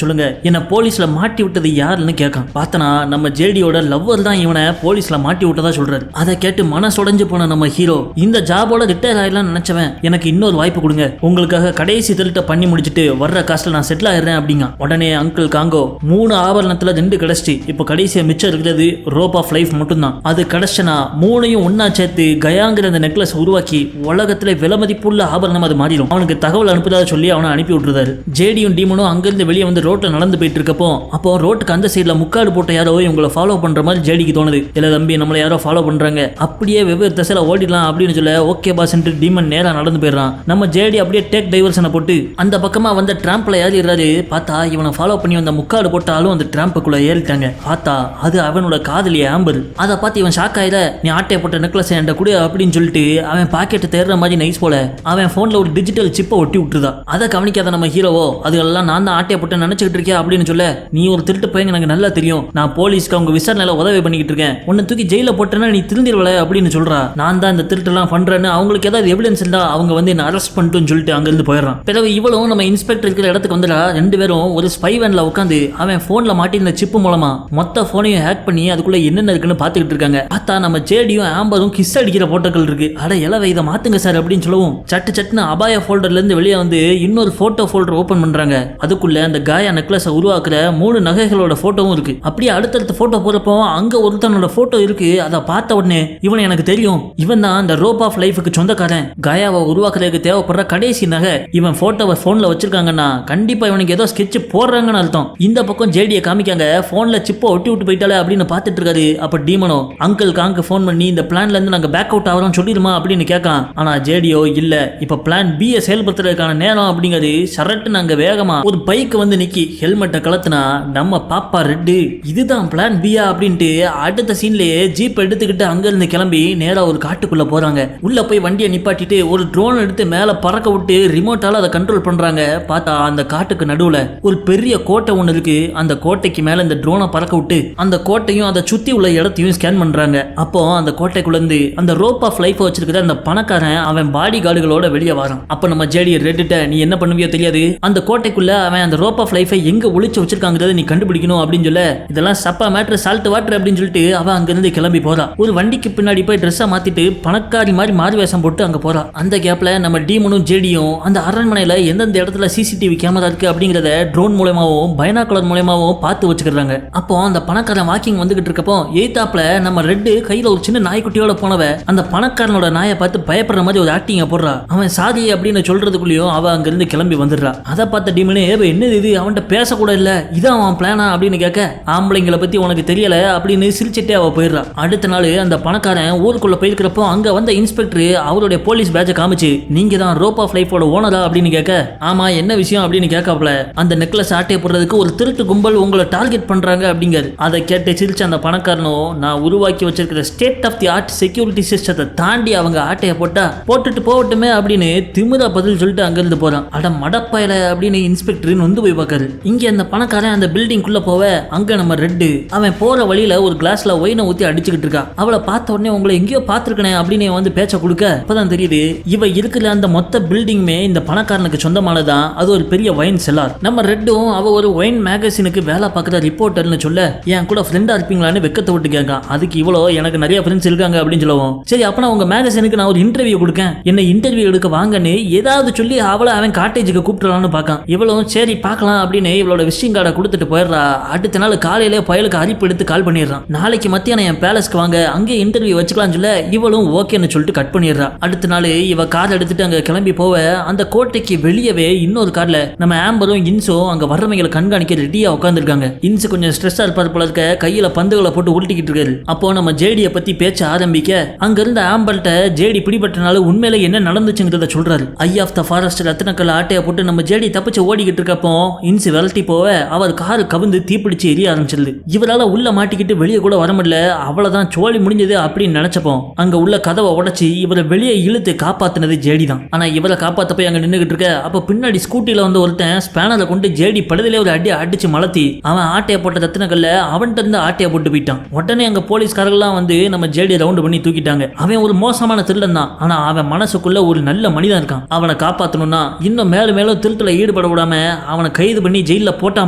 சொல்லுங்க, என்ன போலீஸ்ல மாட்டி விட்டது யாருன்னு கேட்கான். பார்த்தனா நம்ம ஜேடியோட லவ்வர் தான் இவனை போலீஸ்ல மாட்டி விட்டதா சொல்றாரு. அதை கேட்டு மனசுடைஞ்சு போன நம்ம ஹீரோ, இந்த ஜாபோட ரிட்டையர் ஆயிடலாம் நினைச்சவன், எனக்கு இன்னொரு வாய்ப்பு கொடுங்க, உங்களுக்காக கடைசி திருட்ட பண்ணி முடிச்சிட்டு வர்ற காசுல நான் செட்டில் ஆயிடுறேன் அப்படிங்க. உடனே அங்கிள் காங்கோ 3 ஆபரணத்துல 2 கிடைச்சிட்டு இப்ப கடைசியா மிச்சம் இருக்கிறது ரோப் ஆஃப் லைஃப் மட்டும்தான். அது கிடைச்சனா 3ஐயும் ஒன்னா சேர்த்து கயாங்கிற அந்த நெக்லஸ் உருவாக்கி உலகத்துல விலைமதிப்புள்ள ஆபரணம் அது மாறிடும். அவனுக்கு தகவல் அனுப்புறதா சொல்லி அவனை அனுப்பி விட்டுருந்தாரு. ஜேடியும் டீமனும் அங்கிருந்து வெளியே வந்து ரோட்ல நடந்து போயிட்டு இருக்கப்போ, அப்போ ரோட்டுக்கு அந்த சைட்ல முக்காடு போட்ட யாரோ இவங்களை ஃபாலோ பண்ற மாதிரி ஜேடிக்கு தோணுது. இல்ல தம்பி, நம்மள யாரோ ஃபாலோ பண்றாங்க, அப்படியே வெவ்வேறு திசையில ஓடிடலாம் அப்படின்னு சொல்ல ஓகே பாஸ் டீமன் நேரா நடந்து போயிடறான். நம்ம ஜேடி அப்படியே டேக் டைவர்ஷனை போட்டு அந்த பக்கமா வந்த டிராம்ப்ல ஏறிடுறாரு. பார்த்தா இவனை ஃபாலோ பண்ணி வந்த முக்காடு போட்டாலும் அந்த டிராம்புக்குள்ள ஏறிட்டாங்க. பார்த்தா அது அவனோட காதலி ஆம்பர். அதை பார்த்து இவன் ஷாக் ஆயிட, நீ ஆட்டைய போட்ட நெக்லஸ் என்கிட்ட கூட அப்படின்னு சொல்லிட்டு அவன் பாக்கெட் தேடுற மாதிரி நைஸ் போல அவன் போன்ல ஒரு டிஜிட்டல் சிப்பை ஒட்டி விட்டுருதா. அதை கவனிக்காத நம்ம ஹீரோவோ, அதுகளெல்லாம் நான் தான் ஆட்டைய போட்டு நினைச்சுக்கிட்டு இருக்கேன் அப்படின்னு சொல்ல, நீ ஒரு திருட்டு பையன் எனக்கு நல்லா தெரியும், நான் போலீஸ்க்கு அவங்க விசாரணையில உதவி பண்ணிக்கிட்டு இருக்கேன், உன்னை தூக்கி ஜெயில போட்டேன்னா நீ திருந்திருவல அப்படின்னு சொல்றா. நான் தான் இந்த திருட்டெல்லாம் பண்றேன்னு அவங்களுக்கு ஏதாவது எவிடன்ஸ் இருந்தா அவங்க வந்து என்ன அரெஸ்ட் பண்ணிட்டுன்னு சொல்லிட்டு அங்கிருந்து போயிடறான். பிறகு இவளும் நம்ம இன்ஸ்பெக்டர் இருக்கிற இடத்துக்கு வந்துடா. 2 பேரும் ஒரு ஸ்பை வேன்ல உட்காந்து அவன் போன்ல மாட்டிருந்த சிப்பு மூலமா மொத்த போனையும் ஹேக் பண்ணி அதுக்குள்ள என்னென்ன இருக்குன்னு பாத்துக்கிட்டு இருக்காங்க. பார்த்தா நம்ம ஜேடியும் ஆம்பரும் கிஸ் அடிக்கிற போட்டோக்கள் இருக்கு. அட இலவை இதை மாத்துங்க சார் அப்படின்னு சொல்லவும், சட்டுன்னு அபாய ஃபோல்டர்ல இருந்து வெளியே வந்து இன்னொரு போட்டோ ஃபோல்டர் ஓபன் பண்றாங்க. அதுக்குள்ள அந்த காயா நெக்லஸை உருவாக்குற 3 நகைகளோட போட்டோவும் இருக்கு. அப்படியே அடுத்தடுத்த போட்டோ போறப்போ அங்க ஒருத்தனோட போட்டோ இருக்கு. அதை பார்த்த உடனே இவன் எனக்கு தெரியும், இவன் தான் அந்த ரோப் ஆஃப் லைஃபுக்கு சொந்தக்காரன், காயாவை உருவாக்குறதுக்கு தேவைப்படுற கடைசி நகை. இவன் போட்டோவை போன்ல வச்சிருக்காங்கன்னா கண்டிப்பா இவனுக்கு ஏதோ ஸ்கெட்ச் போடுறாங்கன்னு அர்த்தம். இந்த பக்கம் ஜேடியை காமிக்காங்க, போன்ல சிப்பை ஒட்டி விட்டு போயிட்டாலே அப்படின்னு பார்த்துட்டு இருக்காரு. அப்ப டீமனோ அங்கிள் காங்க்கு போன் பண்ணி இந்த பிளான்ல இருந்து நாங்க பேக் அவுட் ஆகிறோம் சொல்லிடுமா அப்படின்னு கேட்கான். ஆனா ஜேடியோ இல்ல, இப்ப பிளான் பி செயல்படுத்துறதுக்கான நேரம் அப்படிங்கிறது சரட்டு. நாங்க வேகமா ஒரு பைக் வந்து நிக்கி ஹெல்மெட்டை கலத்துனா நம்ம பாப்பா ரெட்டு, இதுதான் பிளான் பியா அப்படின்ட்டு அடுத்த சீன்லயே ஜீப் எடுத்துக்கிட்டு அங்க இருந்து கிளம்பி நேரா ஒரு காட்டுக்குள்ள போறாங்க. உள்ள போய் வண்டியை நிப்பாட்டிட்டு ஒரு ட்ரோன் எடுத்து மேல பறக்க விட்டு ரிமோட்டால அதை கண்ட்ரோல் பண்றாங்க. பார்த்தா அந்த காட்டுக்கு நடுவுல ஒரு பெரிய கோட்டை ஒண்ணு இருக்கு. அந்த கோட்டைக்கு மேல இந்த ட்ரோனை பறக்க விட்டு அந்த கோட்டையும் அதை சுத்தி உள்ள இடத்தையும் ஸ்கேன் பண்றாங்க. அப்போ அந்த கோட்டைக்குள்ள இருந்து அந்த ரோப் ஆஃப் லைஃப் வச்சிருக்கிற அந்த பணக்காரன் அவன் பாடி கார்டுகளோட வெளியே வரான். அப்ப நம்ம ஜேடி ரெட்டுட்ட, நீ என்ன பண்ணுவியோ தெரியாது, அந்த கோட்டைக்குள்ள அவன் அந்த ரோப் ஆஃப் லைஃபை எங்க ஒளிச்சு வச்சிருக்காங்கிறத நீ கண்டுபிடிக்கணும் அப்படின்னு சொல்ல, இதெல்லாம் சப்பா மேட்டர் சால்ட் வாட்டர் அப்படின்னு சொல்லிட்டு அவன் அங்க இருந்து கிளம்பி போறா. ஒரு வண்டிக்கு பின்னாடி போய் ட்ரெஸ்ஸை மாத்திட்டு பணக்காரி மாதிரி மாறு வேஷம் போட்டு அங்க போறா. அந்த கேப்ல நம்ம டீமனும் ஜேடியும் அந்த அரண்மனையில எந்தெந்த இடத்துல சிசிடிவி கேமரா இருக்கு அப்படிங்கறத ட்ரோன் மூலமாவும் பைனாகுலர் மூலமாவும் பார்த்து வச்சுக்கிறாங்க. அப்போ அந்த பணக்காரன் வாக்கிங் வந்துகிட்டு இருக்கப்போ எய்தாப்ல நம்ம ரெட்டு கையில ஒரு சின்ன நாய்க்குட்டியோட போனவ அந்த பணக்காரனோட நாயை பார்த்து பயப்படுற மாதிரி ஒரு ஆக்டிங்க போடுறா. அவன் சாதி அப்படின்னு சொல்றதுக்குள்ளயும் அவ அங்க இருந்து கிளம்பி வந்துடுறா. அதை பார்த்த டீமனே, என்னது இது, அவன்கிட்ட பேசக்கூட இல்ல, இதான் அவன் பிளானா அப்படின்னு கேட்க, ஆம்பளைங்களை பத்தி உனக்கு தெரியல அப்படின்னு சிரிச்சிட்டே அவ போயிடுறா. அடுத்த நாள் அந்த பணக்காரன் ஊருக்குள்ள போயிருக்கிறப்போ அங்க வந்த இன்ஸ்பெக்டர் அவருடைய போலீஸ் பேட்சை காமிச்சு, நீங்க தான் ரோப் ஆஃப் லைஃபோட ஓனரா அப்படின்னு கேட்க, ஆமா என்ன விஷயம் அப்படின்னு கேட்காப்ல, அந்த நெக்லஸ் ஆட்டையை போடுறதுக்கு ஒரு திருட்டு கும்பல் உங்களை டார்கெட் பண்றாங்க அப்படிங்கிறது. அதை கேட்டு சிரிச்ச அந்த பணக்காரனும், நான் உருவாக்கி வச்சிருக்கிற state of the art security சிஸ்டத்தை தாண்டி அவங்க ஆட்டையை போட்டுட்டு போகட்டுமே அப்படின்னு திமிரா பதில் சொல்லிட்டு அங்கிருந்து போறான். அட மடப்பயல அப்படின்னு இன்ஸ்பெக்டர் வந்து போய் பார்க்காரு. இங்க அந்த பணக்காரன் அந்த பில்டிங் குள்ள போவ அங்க நம்ம ரெட்டு அவன் போற வழியில ஒரு கிளாஸ்ல ஒயினை ஊத்தி அடிச்சுக்கிட்டு இருக்கா. அவளை பார்த்த உடனே உங்களை எங்கேயோ பார்த்திருக்கனே அப்படின்னு வந்து பேச்ச கொடுக்க அப்பதான் தெரியுது இவ இருக்கிற அந்த மொத்த பில்டிங்குமே இந்த பணக்காரனுக்கு சொந்தமானதான். அது ஒரு பெரிய வைன் செல்லார். நம்ம ரெட்டும் அவ ஒரு வைன் மேகசினுக்கு வேலை பார்க்குற ரிப்போர்ட்டர்னு சொல்ல, என் கூட ஃப்ரெண்டா இருப்பீங்களான்னு வெக்கத்தை விட்டு கேட்கான். அதுக்கு இவ்வளோ எனக்கு நிறைய ஃப்ரெண்ட்ஸ் இருக்காங்க அப்படின்னு சொல்லவும், சரி அப்பனா உங்க மேகசினுக்கு நான் ஒரு இன்டர்வியூ கொடுக்கேன், என்ன இன்டர்வியூ எடுக்க வாங்கன்னு ஏதாவது சொல்லி அவளை அவன் காட்டேஜுக்கு கூப்பிட்டுலான்னு பார்க்கான். இவளும் சரி பார்க்கலாம் அப்படின்னு இவளோட விசிட்டிங் கார்டை கொடுத்துட்டு போயிடுறா. அடுத்த நாள் காலையில பயலுக்கு அரிப்பு எடுத்து கால் பண்ணிடுறான். நாளைக்கு மத்தியானம் என் பேலஸ்க்கு வாங்க, அங்கே இன்டர்வியூ வச்சுக்கலாம் சொல்ல இவளும் ஓகேன்னு சொல்லிட்டு கட் பண்ணிடுறா. அடுத்த நாள் இவ கார் எடுத்துட்டு அங்க கிளம்பி போவ அந்த கோட்டைக்கு வெளியவே இன்னொரு கார்ல நம்ம ஆம்பரும் இன்ஸும் அங்க வர்றவங்களை கண்காணிக்க ரெடியா உட்காந்துருக்காங்க. இன்ஸ் கொஞ்சம் ஸ்ட்ரெஸ்ஸா இருப்பார் போல இருக்க, கையில பந்துகளை போட்டு உருட்டிக்கிட்டு இருக்காரு. அப்போ நம்ம ஜேடியை பத்தி பேச்ச ஆரம்பிக்க அங்க இருந்த ஆம்பர்ட்ட ஜேடி பிடிபட்டனால உண்மையில என்ன நடந்துச்சுங்கிறத சொல்றாரு. ஐ ஆஃப் த ஃபாரஸ்ட் ரத்தினக்கல் ஆட்டையை போட்டு நம்ம ஜேடி தப்பிச்சு ஓடிக்கிட்டு இருக்கப்போ இன்ஸ் விரட்டி போவ அவர் காரு கவிழ்ந்து தீப்பிடிச்சு எரிய ஆரம்பிச்சிருது. இவரால உள்ள மாட்டிக்கிட்டு வெளியே கூட வர முடியல. அவ்வளவுதான் சோழி முடிஞ்சது அப்படின்னு நினைச்சப்போ அங்க உள்ள கதவை உடைச்சு இவரை வெளியே இழுத்து காப்பாத்தினது ஜேடி தான். ஆனா இவரை காப்பாத்த போய் அங்க நின்னுகிட்டு இருக்க அப்ப பின்னாடி ஸ்கூட்டில வந்து ஒருத்தன் ஸ்பேனரை கொண்டு ஜேடி படுதலே ஒரு அடி அடிச்சு மலத்தி அவன் ஆட்டையை போட்ட ரத்தினக்கல்ல அவன்கிட்ட இருந்து ஆட்டையை போட்டு போயிட்டான். உடனே அங்க போலீஸ்காரர்கள்லாம் வந்து நம்ம ஜேடி ரவுண்ட் பண்ணி தூக்கிட்டாங்க. அவன் ஒரு மோசமான திருடன் தான், ஆனா அவன் மனசுக்குள்ள ஒரு நல்ல மனிதன் இருக்கான். அவனை காப்பாத்தணும்னா இன்னும் மேல மேலும் திருட்டுல ஈடுபட விடாம அவனை கைது பண்ணி ஜெயில போட்டா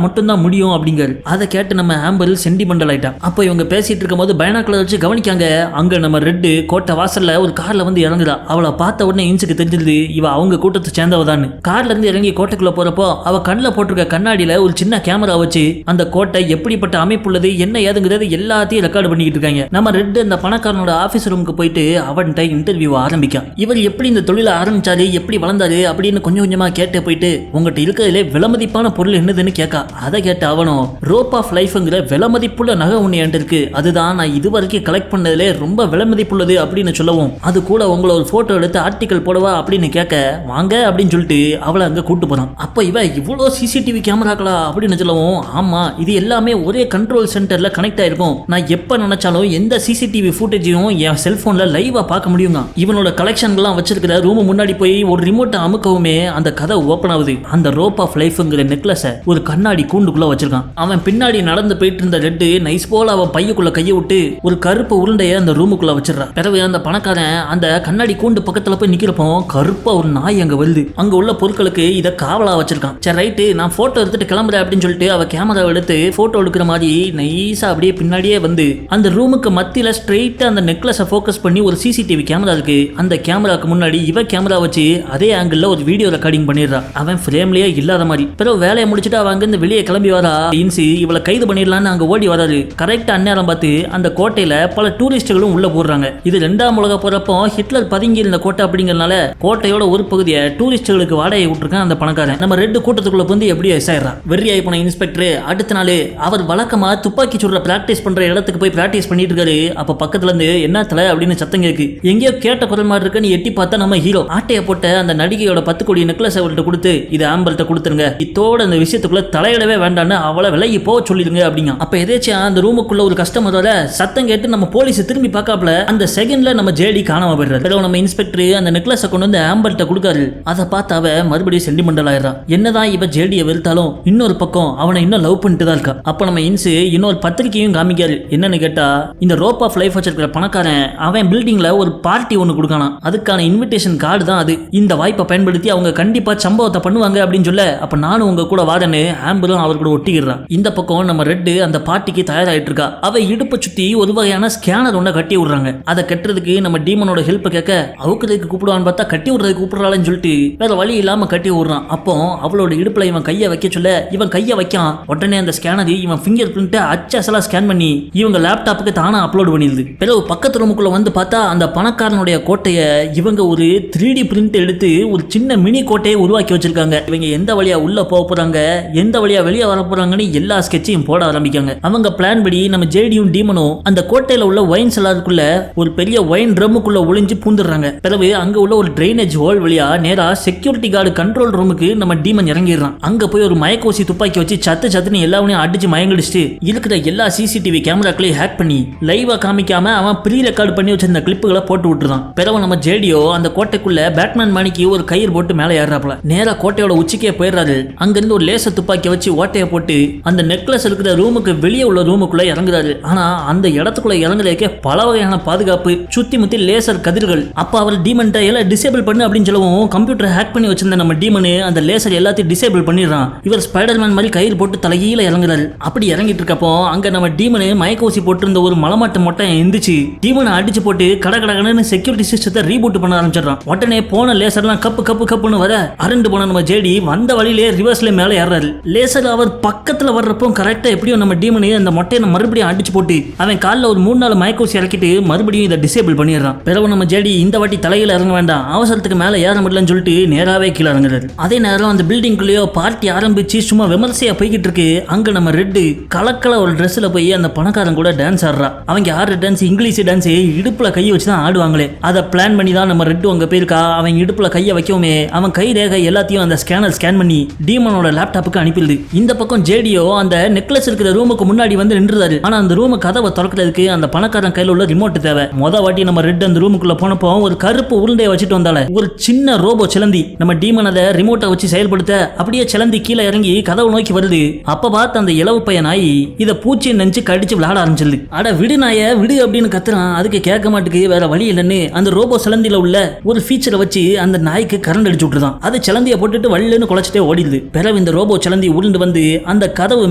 மட்டும்தான் முடியும் அப்படிங்கிறாரு. அதை கேட்டு நம்ம ஆம்பர் சென்டிமெண்டல் ஆயிட்டான். அப்போ இவங்க பேசிட்டு இருக்கும் போது பைனாக்குலர் வச்சு கவனிக்காங்க. அங்க நம்ம ரெட் கோட்டை வாசல்ல ஒரு கார்ல வந்து இறங்குறா. அவளை பார்த்த உடனே இன்ஸுக்கு தெரிஞ்சிருது இவ அவங்க கூட்டத்தை சேர்ந்தவதான்னு. கார்ல இருந்து இறங்கி கோட்டைக்குள்ள போறப்போ அவ கண்ணில் போட்டிருக்க கண்ணாடியில ஒரு சின்ன கேமரா வச்சு அந்த கோட்டை எப்படிப்பட்ட அமைப்பு உள்ளது என்ன ஏதுங்கிறது எல்லாத்தையும் ரெக்கார்டு பண்ணிக்கிட்டு இருக்காங்க. நம்ம ரெட் அந்த பணக்காரனோட ஆபீஸ் ரூமுக்கு போயிட்டு அவன்கிட்ட இன்டர்வியூ ஆரம்பிக்கான். இவர் எப்படி இந்த தொழிலை ஆரம்பிச்சாரு, எப்படி வளர்ந்தாரு அப்படின்னு கொஞ்சம் கொஞ்சமா கேட்டு போயிட்டு உங்ககிட்ட இருக்கிறதுல விலைமதிப்பான பொருள் என்னதுன்னு கேட்கா. அதை கேட்டு அவனும் ரோப் ஆஃப் லைஃப்ங்கிற விலைமதிப்புள்ள நகை ஒன்று என்கிட்ட இருக்கு, அதுதான் நான் இதுவரைக்கும் கலெக்ட் பண்ணதுல ரொம்ப விலைமதிப்புள்ளது அப்படின்னு சொல்லவும் அது கூட உங்களை ஒரு போட்டோ எடுத்து ஆர்டிக்கல் போடவா அப்படின்னு கேட்க வாங்க அப்படின்னு சொல்லிட்டு அவளை அங்க கூட்டு போறான். அப்ப இவ இவ்வளோ சிசிடிவி கேமராக்களா அப்படின்னு சொல்லவும் ஆமா இது எல்லாமே ஒரே கண்ட்ரோல் சென்டர்ல கனெக்ட் ஆயிருக்கும், நான் எப்ப நினைச்சாலும் எந்த சிசிடிவி ஃபுட்டேஜையும் என் செல்போன்ல லைவா பார்க்க முடியுங்க. இவனோட கலெக்ஷன்லாம் வச்சிருக்கிற ரூம் முன்னாடி போய் ஒரு ரிமோட்டை அமுக்கவுமே அந்த கதை ஓபன் ஆகுது. அந்த ரோப் ஆஃப் லைஃப்ங்கிற நெக்லஸ ஒரு கண்ணாடி கூண்டுக்குள்ள வச்சிருக்கான். அவன் பின்னாடி நடந்து போயிட்டு இருந்த ரெட்டு நைஸ் போல அவன் பையக்குள்ள கையை விட்டு ஒரு கருப்பு உருண்டைய அந்த ரூமுக்குள்ள வச்சிடறான். பிறகு அந்த பணக்காரன் அந்த கண்ணாடி கூண்டு பக்கத்துல போய் நிக்கிறப்போ கருப்பா ஒரு நாய் அங்க வருது. அங்க உள்ள பொருட்களுக்கு இதை காவலா வச்சிருக்கான். சரி ரைட்டு நான் போட்டோ எடுத்துட்டு கிளம்புறேன் அப்படின்னு சொல்லிட்டு அவ கேமரா எடுத்து போட்டோ எடுக்கிற மாதிரி நைஸா அப்படியே பின்னாடியே வந்து அந்த ரூமுக்கு மத்தியில ஸ்ட்ரெயிட்டா அந்த நெக்லஸை ஃபோக்கஸ் பண்ணி ஒரு சிசிடிவி கேமரா இருக்கு. அந்த கேமராக்கு முன்னாடி இவ கேமரா வச்சு அதே ஆங்கிள் ஒரு வீடியோ ரெக்கார்டிங் பண்ணிடுறா. அவன் ஃப்ரேம்லயே இல்லாத மாதிரி. பிறகு வேலையை முடிச்சுட்டு அவன் அங்க இருந்து வெளியே கிளம்பி வரா. இன்சி இவளை கைது பண்ணிடலான்னு அங்க ஓடி வராரு. கரெக்டா அந்நேரம் பார்த்து அந்த கோட்டையில பல டூரிஸ்டுகளும் உள்ள போடுறாங்க. இது 2ஆம் உலக போறப்போ ஹிட்லர் பதுங்கி இருந்த கோட்டை அப்படிங்கறதுனால கோட்டையோட ஒரு பகுதியை டூரிஸ்டுகளுக்கு வாடகை விட்டுருக்கான் அந்த பணக்காரன். நம்ம ரெண்டு கூட்டத்துக்குள்ள வந்து எப்படியோ எஸ்ஆயிரா. வெறியாய் போன இன்ஸ்பெக்டர் அடுத்த நாள் அவர் வழக்கமா துப்பாக்கி சுடுற பிராக்டிஸ் பண்ற இடத்துக்கு போய் பிராக்டிஸ் பண்ணிட்டு இருக்காரு. அப்ப பக்கத்துல இருந்து என்ன தலை அப்படின்னு சத்தம் கேக்கு. எங்கேயோ கேட்ட குரல் மாதிரி இருக்குன்னு எட்டி பார்த்தா நம்ம ஹீரோ ஆட்டைய போட்ட அந்த நடிகையோட 10 கோடி நெக்லஸ் அவர்கிட்ட கொடுத்து இது ஆம்பர்ட்ட கொடுத்துருங்க, இதோட அந்த விஷயத்துக்குள்ள தலையிடவே வேண்டான்னு அவளை விலகி போக சொல்லிடுங்க அப்படிங்க. அப்ப எதேச்சா அந்த ரூமுக்குள்ள ஒரு கஸ்டமர் வர சத்தம் கேட்டு நம்ம போலீஸ் திரும்பி பார்க்காப்ல அந்த செகண்ட்ல நம்ம ஜேடி காணாம போயிடுறாரு. நம்ம இன்ஸ்பெக்டர் அந்த நெக்லஸை கொண்டு வந்து ஆம்பர்ட்ட கொடுக்காரு. அதை பார்த்து அவ மறுபடியும் சென்டிமெண்டல் ஆயிடுறா. என்னதான் இவ ஜேடியை வெறுத்தாலும் இன்னொரு பக்கம் அவனை இன்னும் லவ் பண்ணிட்டு தான் இருக்கா. அப்ப நம்ம இன்சு இன்னொரு பத்திரிக்கையும் காமிக்காரு. என்னன்னு கேட்டா இந்த ரோப் ஆஃப் லைஃப் வச்சிருக்கிற பணக்காரன் அவன் பில்டிங்ல ஒரு பார்ட்டி ஒன்று கொடுக்கானா, அதுக்கான இன்விடேஷன் கார்டு தான் அது. இந்த வாய்ப்பை பயன்படுத்தி அவங்க கண்டிப்பா சம்பவத்தை பண்ணுவாங்க அப்படின்னு சொல்ல அப்ப நானும் உங்க கூட வாரன்னு ஆம்பரும் அவர் கூட ஒட்டிக்கிறான். இந்த பக்கம் நம்ம ரெட்டு அந்த பார்ட்டிக்கு தயாராயிட்டு இருக்கா. அவ இடுப்பை சுத்தி ஒரு வகையான ஸ்கேனர் ஒன்றை கட்டி விடுறாங்க. அதை கட்டுறதுக்கு நம்ம டீமனோட ஹெல்ப் கேட்க அவுக்கிறதுக்கு கூப்பிடுவான்னு பார்த்தா கட்டி விடுறதுக்கு கூப்பிடுறாள்னு சொல்லிட்டு வேற வழி இல்லாம கட்டி விடுறான். அப்போ அவளோட இடுப்புல இவன் கையை வைக்க சொல்ல இவன் கையை வைக்கான். உடனே அந்த ஸ்கேனர் இவன் ஃபிங்கர் பிரிண்ட் அச்சசலா ஸ்கேன் பண்ணி இவங்க லேப்டாப்புக்கு தானா அப்லோட் பண்ணிடுது. பிறகு பக்கத்து ரூமுக்குள்ள வந்து பார்த்தா அந்த பணக்காரனுடைய கோட்டையை இவங்க ஒரு 3D பிரிண்ட் எடுத்து ஒரு சின்ன மினி கோட்டையை உருவாக்கி வச்சிருக்காங்க. இவங்க எந்த வழியா உள்ள போக போறாங்க, எந்த வழியா வெளியே வர போறாங்கன்னு எல்லா ஸ்கெட்சையும் போட ஆரம்பிக்காங்க. அவங்க பிளான் படி நம்ம ஜேடியும் டீமனும் அந்த கோட்டையில உள்ள ஒயின் செல்லாருக்குள்ள ஒரு பெரிய ஒயின் ட்ரம்முக்குள்ள ஒளிஞ்சு பூந்துடுறாங்க. பிறகு அங்க உள்ள ஒரு ட்ரைனேஜ் ஹோல் வழியா நேரா செக்யூரிட்டி கார்டு கண்ட்ரோல் ரூமுக்கு நம்ம டீமன் இறங்கிடுறான். அங்க போய் ஒரு மயக்கோசி துப்பாக்கி வச்சு சத்துன்னு எல்லாவனையும் அடிச்சு மயங்கடிச்சுட்டு இருக்கிற எல்லா சிசிடிவி கேமராக்களையும் ஹேக் பண்ணி லைவா காமிக்காம அவன் ப்ரீ ரெக்கார்டு பண்ணி வச்சிருந்த கிளிப்புகளை போட்டு விட்டுறான். பிறகு நம்ம ஜேடியோ அந்த கோட்டைக்குள்ள பேட்மேன் மணிக்கு ஒரு கயிறு போட்டு மேலே ஏறாப்ல. நேரா கோட்டையோட உச்சிக்கே போயிடுறாரு. அங்கிருந்து ஒரு லேசர் துப்பாக்கி வச்சு ஓட்டையை போட்டு அந்த நெக்லஸ் இருக்கிற ரூமுக்கு வெளியே உள்ள ரூமுக்குள்ள இறங்குறாரு. ஆனா அந்த இடத்துக்குள்ள இறங்குறதுக்கே பல வகையான பாதுகாப்பு, சுத்தி முத்தி லேசர் கதிர்கள். அப்ப அவர் டீமன் எல்லாம் டிசேபிள் பண்ணு அப்படின்னு சொல்லவும் கம்ப்யூட்டர் ஹேக் பண்ணி வச்சிருந்த நம்ம டீமனு அந்த லேசர் எல்லாத்தையும் டிசேபிள் பண்ணிடுறான். இவர் ஸ்பைடர்மேன் மாதிரி கயிறு போட்டு தலையில இறங்குறாரு. அப்படி இறங்கிட்டு இருக்கப்போ அங்க நம்ம டீமனு மயக்கோசி போட்டிருந்த ஒரு மலமாட்டு மொட்டை எந்திரிச்சு டீமனை அடிச்சு போட்டு கடகடகன்னு செக்யூரிட்டி சிஸ்டத்தை ரீபூட் பண்ண ஆரம்பிச்சிடறான். உடனே போன லேசர்லாம் கப்புன்னு வர அரண்டு போன நம்ம ஜேடி வந்த வழியிலே ரிவர்ஸ்ல மேலே ஏறாரு. லேசர் அவர் பக்கத்துல வர்றப்போ கரெக்டா எப்படியோ நம்ம டீமனு அந்த மொட்டையை மறுபடியும் அடிச்சு போட்டு அவன் காலில் ஒரு 3-4 மயக்கோசி இறக்கிட்டு மறுபடியும் இதை டிசேபிள் பண்ணிடுறான். பிறகு நம்ம ஜேடி இந்த வாட்டி தலையில இறங்க வேண்டாம், அவசரத்துக்கு மேலே ஏற முடியலன்னு சொல்லிட்டு நேராவே கீழே இறங்குறாரு. அதே நேரம் அந்த பில்டிங்குள்ளேயோ பார்ட்டி ஆரம்பிச்சு சும்மா விமர்சையா போய்கிட்டு இருக்கு. அங்க நம்ம ரெட்டு கலக்கல ஒரு ட்ரெஸ்ல போய் அந்த பணக்காரன் கூட டான்ஸ் ஆடுறா. அவங்க ஆடுற டான்ஸ் இங்கிலீஷ் டான்ஸ், இடுப்புல கையை வச்சு தான் ஆடுவாங்களே. அதை பிளான் பண்ணி தான் நம்ம ரெட்டு அங்க போயிருக்கா. அவன் இடுப்புல கையை வைக்கவுமே அவன் கை ரேகை எல்லாத்தையும் அந்த ஸ்கேனர் ஸ்கேன் பண்ணி டீமனோட லேப்டாப்புக்கு அனுப்பிடுது. இந்த பக்கம் ஜேடியோ அந்த நெக்லஸ் இருக்கிற ரூமுக்கு முன்னாடி வந்து நின்றுறாரு. ஆனா அந்த ரூமு கதவை திறக்கிறதுக்கு அந்த பணக்காரன் கையில உள்ள ரிமோட் தேவை. வாட்டி நம்ம ரெட் அந்த ரூமுக்குள்ள போனப்போ ஒரு கருப்பு உருண்டையை வச்சுட்டு வந்தால ஒரு சின்ன ரோபோ சிலந்தி. நம்ம டீமன் அதை ரிமோட்டை வச்சு செயல்படுத்த அப்படியே சிலந்தி கீழே இறங்கி கதவை நோக்கி வருது. அப்ப பார்த்து அந்த இளவு பையன் நாய் இதை பூச்சி நினைச்சு கடிச்சு விளையாட ஆரம்பிச்சிருது. அட விடு நாய விடு அப்படின்னு கத்துறான். அதுக்கு கேட்க மாட்டுக்கு வேற வழி இல்லைன்னு அந்த ரோபோ சிலந்தில உள்ள ஒரு ஃபீச்சரை வச்சு அந்த நாய்க்கு கரண்ட் அடிச்சு விட்டுருதான். அது சிலந்திய போட்டுட்டு வள்ளுன்னு குலைச்சிட்டே ஓடிடுது. பிறகு இந்த ரோபோ சிலந்தி உருண்டு வந்து அந்த கதவு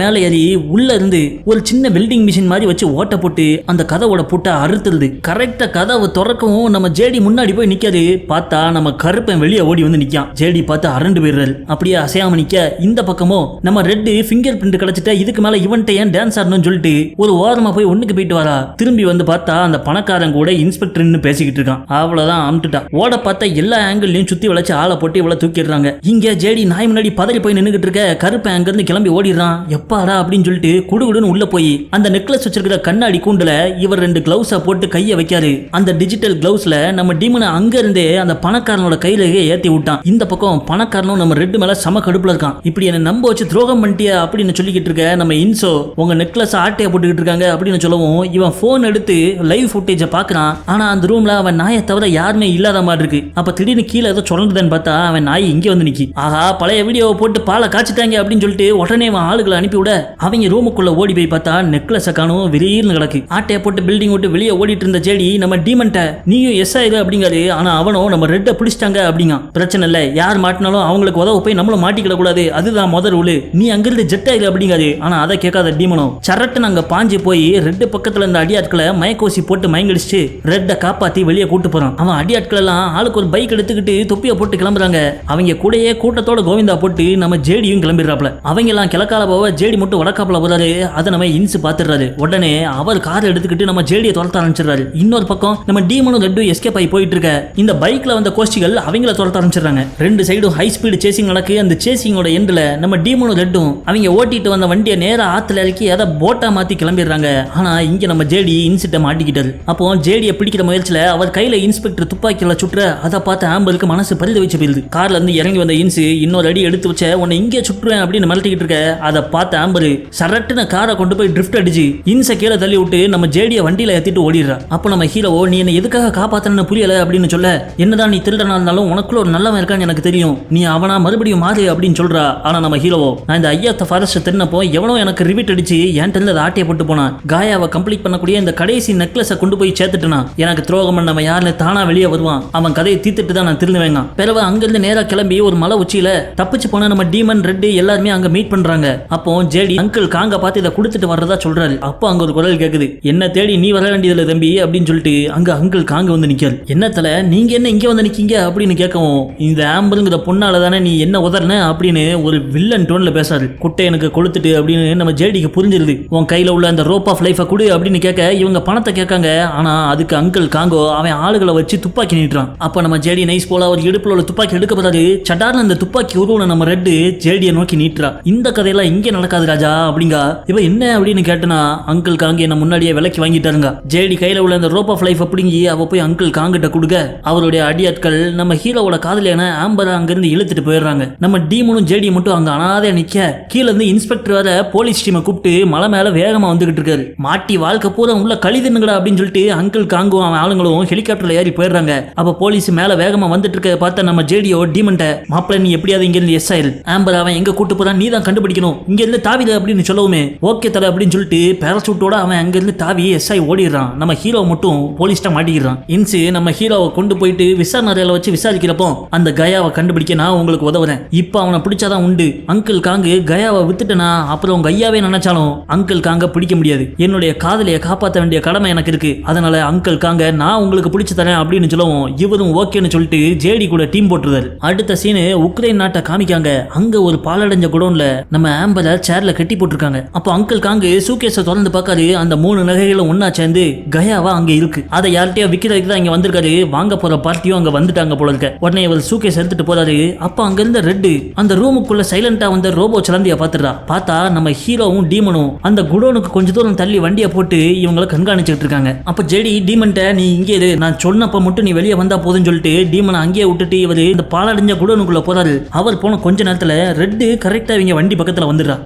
மேலே ஏறி உள்ள இருந்து ஒரு சின்ன வெல்டிங் மிஷின் மாதிரி வச்சு ஓட்ட போட்டு அந்த கதவோட பூட்டை அறுத்துருது. கரெக்டா கதவை திறக்கவும் நம்ம ஜேடி முன்னாடி போய் நிக்காது. பார்த்தா நம்ம கருப்பன் வெளியே ஓடி வந்து நிக்கான். ஜேடி பார்த்து அரண்டு போயிடுறாரு. அப்படியே அசையாம நிக்க இந்த பக்கமோ நம்ம ரெட் ஃபிங்கர் பிரிண்ட் கிடைச்சிட்ட இதுக்கு மேல இவன்ட்ட ஏன் டான்ஸ் ஆடணும்னு சொல்லிட்டு ஒரு ஓரமா போய் ஒண்ணுக்கு போயிட்டு வரா. திரும்பி வந்து பார்த்தா அந்த பணக்காரன் கூட இன்ஸ்பெக்டர்னு பேசிக்கிட்டு இருக்கான். அவ்வளவுதான் அமுட்டுட்டா. ஓட பார்த்தா எல்லா ஆங்கிள்லயும் சுத்தி வளைச்சு ஆளை போட்டு இவ்வளவு தூக்கிடுறாங்க. இங்க ஜேடி நாய் முன்னாடி பதறி போய் நின்னுகிட்டு இருக்க. கருப்பன் அங்க இருந்து கிளம்பி ஓடிடுறான். எப்பாடா அப்படின்னு சொல்லிட்டு குடுகுடுன்னு உள்ள போய் அந்த நெக்லஸ் வச்சிருக்கிற கண்ணாடி கூண்டுல இவர் 2 கிளவுஸ போட்டு கைய வைக்காரு. அந்த டிஜிட்டல் கிளவுஸ்ல நம்ம டீமனை அங்க இருந்தே அந்த பணக்காரனோட கையிலேயே ஏத்தி விட்டான். இந்த பக்கம் பணக்காரனும் நம்ம ரெட் மேல சம கடுப்புல இருக்கான். இப்படி என்ன நம்ப வச்சு துரோகம் பண்ணிட்டியா அப்படின்னு சொல்லிக்கிட்டு இருக்க நம்ம இன்சோ உங்க நெக்லஸ் ஆட்டைய போட்டுக்கிட்டு இருக்காங்க அப்படின்னு சொல்லவும் இவன் போன் எடுத்து லைவ் ஃபுட்டேஜ பாக்குறான். ஆனா அந்த ரூம்ல அவன் நாயை தவிர யாருமே இல்லாத மாதிரி இருக்கு. அப்ப திடீர்னு கீழே ஏதோ சொல்லுதுன்னு பார்த்தா அவன் நாய் இங்க வந்து நிக்கி. ஆஹா பழைய வீடியோவை போட்டு பாலை காய்ச்சிட்டாங்க அப்படின்னு சொல்லிட்டு உடனே அவன் ஆளுகளை அனுப்பி விட அவங்க ரூமுக்குள்ள ஓடி போய் பார்த்தா நெக்லஸ் காணும் விரீர்னு கிடக்கு. ஆட்டைய போட்டு பில்டிங் விட்டு வெளியே ஓடிட்டு இருந்த ஜேடி நம்ம டீமன்ட்ட நீயும் எஸ் ஆயிரு அப்படிங்காரு. ஆனா அவனும் நம்ம ரெட்ட பிடிச்சிட்டாங்க அப்படிங்க. பிரச்சனை இல்ல யார் மாட்டினாலும் அவங்களுக்கு உதவ போய் நம்மளும் மாட்டிக்கிட கூடாது, அதுதான் முதல் ரூல், நீ அங்கிருந்து ஜெட் ஆயிரு அப்படிங்காரு. ஆனா அதை கேட்காத டீமனும் சரட்டுன்னு அங்க பாஞ்சு போய் ரெட்டு பக்கத்துல இருந்த அடியாட்களை மயக்கோசி போட்டு மயங்கடிச்சு ரெட்டை காப்பாத்தி வெளியே கூட்டு போறான். அவன் அடியாட்கள் எல்லாம் ஆளுக்கு ஒரு பைக் எடுத்துக்கிட்டு தொப்பியை போட்டு கிளம்புறாங்க. அவங்க கூடயே கூட்டத்தோட கோவிந்தா போட்டு நம்ம ஜேடியும் கிளம்பிடுறாப்ல. அவங்க எல்லாம் கிழக்கால போக ஜேடி மட்டும் வடக்காப்புல போறாரு. அதை நம்ம இன்சு பாத்துறாரு. உடனே அவர் கார் எடுத்துக்கிட்டு நம்ம ஜேடியை துரத்த ஆரம்பிச்சிடறாரு. இன்னொரு பக்கம் நம்ம டீமனும் ரெட்டும் எஸ்கேப் ஆகி போயிட்டு இருக்க. இந்த பைக்ல வந்த கோஷ்டிகள் அவங்கள துரத்த ஆரம்பிச்சிடறாங்க. 2 சைடும் ஹை ஸ்பீடு சேசிங் நடக்கு. அந்த சேசிங்கோட எண்ட்ல நம்ம டீமனும் ரெட்டும் அவங்க ஓட்டிட்டு வந்த வண்டியை நேரா ஆத்துல இறக்கி அதை போட்டா மாத்தி கிளம்பிடுறாங்க. ஆனா இங்க நம்ம ஜேடி இன்சிட்ட மாட்டிக்கிட்டாரு. அப்போ ஜேடியை பிடிக்கிற முயற்சியில அவர் கையில இன்ஸ்பெக்டர் துப்பாக்கியில சுற்ற அதை பார்த்து ஆம்பருக்கு மனசு பரித வச்சு போயிருது. கார்ல இருந்து இறங்கி வந்த இன்சு இன்னொரு அடி எடுத்து வச்ச உன்னை இங்கே சுற்றுவேன் அப்படின்னு மிரட்டிக்கிட்டு இருக்க. அதை பார்த்து ஆம்பரு சரட்டுன காரை கொண்டு போய் ட்ரிஃப்ட் அடிச்சு இன்சை கீழே தள்ளி விட்டு நம்ம ஜேடியை வண்டியில ஏத்திட்டு ஓடிடுறா. அப்போ நம்ம ஹீரோவோ நீ என்ன எதுக்காக காப்பாத்தனு புரியல அப்படின்னு சொல்ல என்னதான் நீ திருடனா இருந்தாலும் உனக்குள்ள ஒரு நல்லவன் இருக்கான்னு எனக்கு தெரியும், நீ அவனா மறுபடியும் மாறு அப்படின்னு சொல்றா. ஆனா நம்ம ஹீரோவோ நான் இந்த ஐயாத்த ஃபாரஸ்ட் திருநப்போ எவனோ எனக்கு ரிவிட் அடிச்சு என்கிட்ட இருந்து ஆட்டையை போட்டு போனான். காயாவை கம்ப்ளீட் பண்ணக்கூடிய இந்த கடைசி நெக்லஸை கொண்டு போய் சேர்த்துட்டுனா எனக்கு துரோகம் நம்ம யாருன்னு தானா வெளியே வருவான். அவன் கதையை தீர்த்துட்டு தான் நான் திருந்துவேங்க. பிறகு அங்கிருந்து நேரா கிளம்பி ஒரு மலை உச்சியில தப்பிச்சு போன நம்ம டீமன் ரெட் எல்லாருமே அங்க மீட் பண்றாங்க. அப்போ ஜேடி அங்கிள் காங்க பார்த்து இதை கொடுத்துட்டு வர்றதா சொல்றாரு. அப்போ அங்க ஒரு குரல் கேக்குது, என்ன தேடி நீ வர வேண்டியதுல தம்பி அப்படின்னு சொல்லிட்டு அங்க அங்கிள் காங்க வந்து நிக்காரு. என்னத்துல நீங்க என்ன இங்க வந்து நிக்கீங்க அப்படின்னு கேட்கவும் இந்த ஆம்பருங்கிற பொண்ணால தானே நீ என்ன உதறன அப்படின்னு ஒரு வில்லன் டோன்ல பேசாரு. குட்டை எனக்கு கொளுத்துட்டு அப்படின்னு நம்ம ஜேடிக்கு புரிஞ்சிருது. உன் கையில உள்ள அந்த ரோப் ஆஃப் லைஃபை கொடு அப்படின்னு கேட்க இவங்க பணத்தை கேட்காங்க. ஆனா அதுக்கு அங்கிள் காங்கோ அவன் ஆளுகளை வச்சு துப்பாக்கி நீட்டுறான். அப்ப நம்ம ஜேடி நைஸ் போல ஒரு இடுப்புல உள்ள துப்பாக்கி எடுக்க போறாரு. சடார்னு அந்த துப்பாக்கி உருவன நம்ம ரெட் ஜேடியை நோக்கி நீட்டுறா. இந்த கதையெல்லாம் இங்கே நடக்காது ராஜா அப்படிங்க. இவ என்ன அப்படின்னு கேட்டனா அங்கிள் காங்க என்ன முன்னாடியே விலைக்கு வாங்கிட்டாருங்க. ஜேடி கையில உள்ள அந்த ரோப் ஆஃப் லைஃப் அப்படிங்கி அவ போய் அங்கிள் காங்கிட்ட கொடுக்க அவருடைய அடியாட்கள் நம்ம ஹீரோவோட காதலியான ஆம்பரை அங்கிருந்து இழுத்துட்டு போயிடுறாங்க. நம்ம டீமனும் ஜேடி மட்டும் அங்க அனாதையா நிக்க கீழே இருந்து இன்ஸ்பெக்டர் வர போலீஸ் டீமை கூப்பிட்டு மலை மேல வேகமா வந்துகிட்டு இருக்காரு. மாட்டி வாழ்க்கை பூரா உள்ள கழிதுங்கடா அப்படின்னு சொல்லிட்டு அங்கிள் காங்கும் அவன் ஆளுங்களும் ஹெலிகாப்டர்ல ஏறி போயிடுறாங்க. அப்ப போலீஸ் மேல வேகமா வந்துட்டு இருக்க பார்த்த நம்ம ஜேடியோ டீமன்ட்ட மாப்பிள்ள நீ எப்படியாவது இங்க இருந்து எஸ் ஆயிரு, ஆம்பர் அவன் எங்க கூட்டு போறான் நீ தான் கண்டுபிடிக்கணும், இங்க இருந்து தாவித அப்படின்னு சொல்லவுமே ஓகே தர அப்படின்னு சொல்லிட்டு பேராசூட்டோட அவன் அங்க இருந்து தாவி எஸ் ஆகி ஓடிடுறான். நம்ம ஹீரோ மட்டும் போலீஸ்ட மாட்டிக்கிறான். இன்சு நம்ம ஹீரோவை கொண்டு போயிட்டு விசாரணையில வச்சு விசாரிக்கிறப்போ அந்த கயாவை கண்டுபிடிக்க நான் உங்களுக்கு உதவுறேன், இப்ப அவனை பிடிச்சாதான் உண்டு, அங்கிள் காங்கு கயாவை வித்துட்டனா அப்புறம் உங்க ஐயாவே நினைச்சாலும் அங்கிள் காங்க பிடிக்க முடியாது, என்னுடைய காதலியை காப்பாற்ற வேண்டிய கடமை எனக்கு இருக்கு, அதனால அங்கிள் காங்க நான் உங்களுக்கு பிடிச்சு தரேன் அப்படின்னு சொல்லவும் இவரும் ஓகேன்னு சொல்லிட்டு ஜேடி கூட டீம் போட்டுருவாரு. அடுத்த சீனு உக்ரைன் நாட்டை காமிக்காங்க. அங்க ஒரு பாலடைஞ்ச குடோன்ல நம்ம ஆம்பரை சேர்ல கட்டி போட்டிருக்காங்க. அப்போ அங்கிள் காங்கு சூகேஸை திறந்து பார்க்காரு. அந்த 3 நகைகளும் ஒன்னா சேர்ந்து கயாவா அங்க இருக்கு. அதை யார்கிட்டயோ விக்கிறதுக்கு தான் இங்க வந்திருக்காரு. வாங்க போற பார்ட்டியும் அங்க வந்துட்டாங்க போல இருக்க. உடனே இவர் சூகேஸ் எடுத்துட்டு போறாரு. அப்ப அங்க இருந்த ரெட் அந்த ரூமுக்குள்ள சைலண்டா வந்த ரோபோ சிலந்திய பாத்துறா. பார்த்தா நம்ம ஹீரோவும் டீமனும் அந்த குடோனுக்கு கொஞ்ச தூரம் தள்ளி வண்டியை போட்டு இவங்களை கண்காணிச்சுட்டு இருக்காங்க. அப்ப ஜெடி டீமன்ட்ட நீ இங்கே இரு, நான் சொன்னப்ப மட்டும் நீ வெளியே வந்தா போதுன்னு சொல்லிட்டு டீமனை அங்கேயே விட்டுட்டு இவரு இந்த பாலடைஞ்ச குடோனுக்குள்ள போறாரு. அவர் போன கொஞ்ச நேரத்துல ரெட் கரெக்டா இவங்க வண்டி பக்கத்துல வந்துடுறா.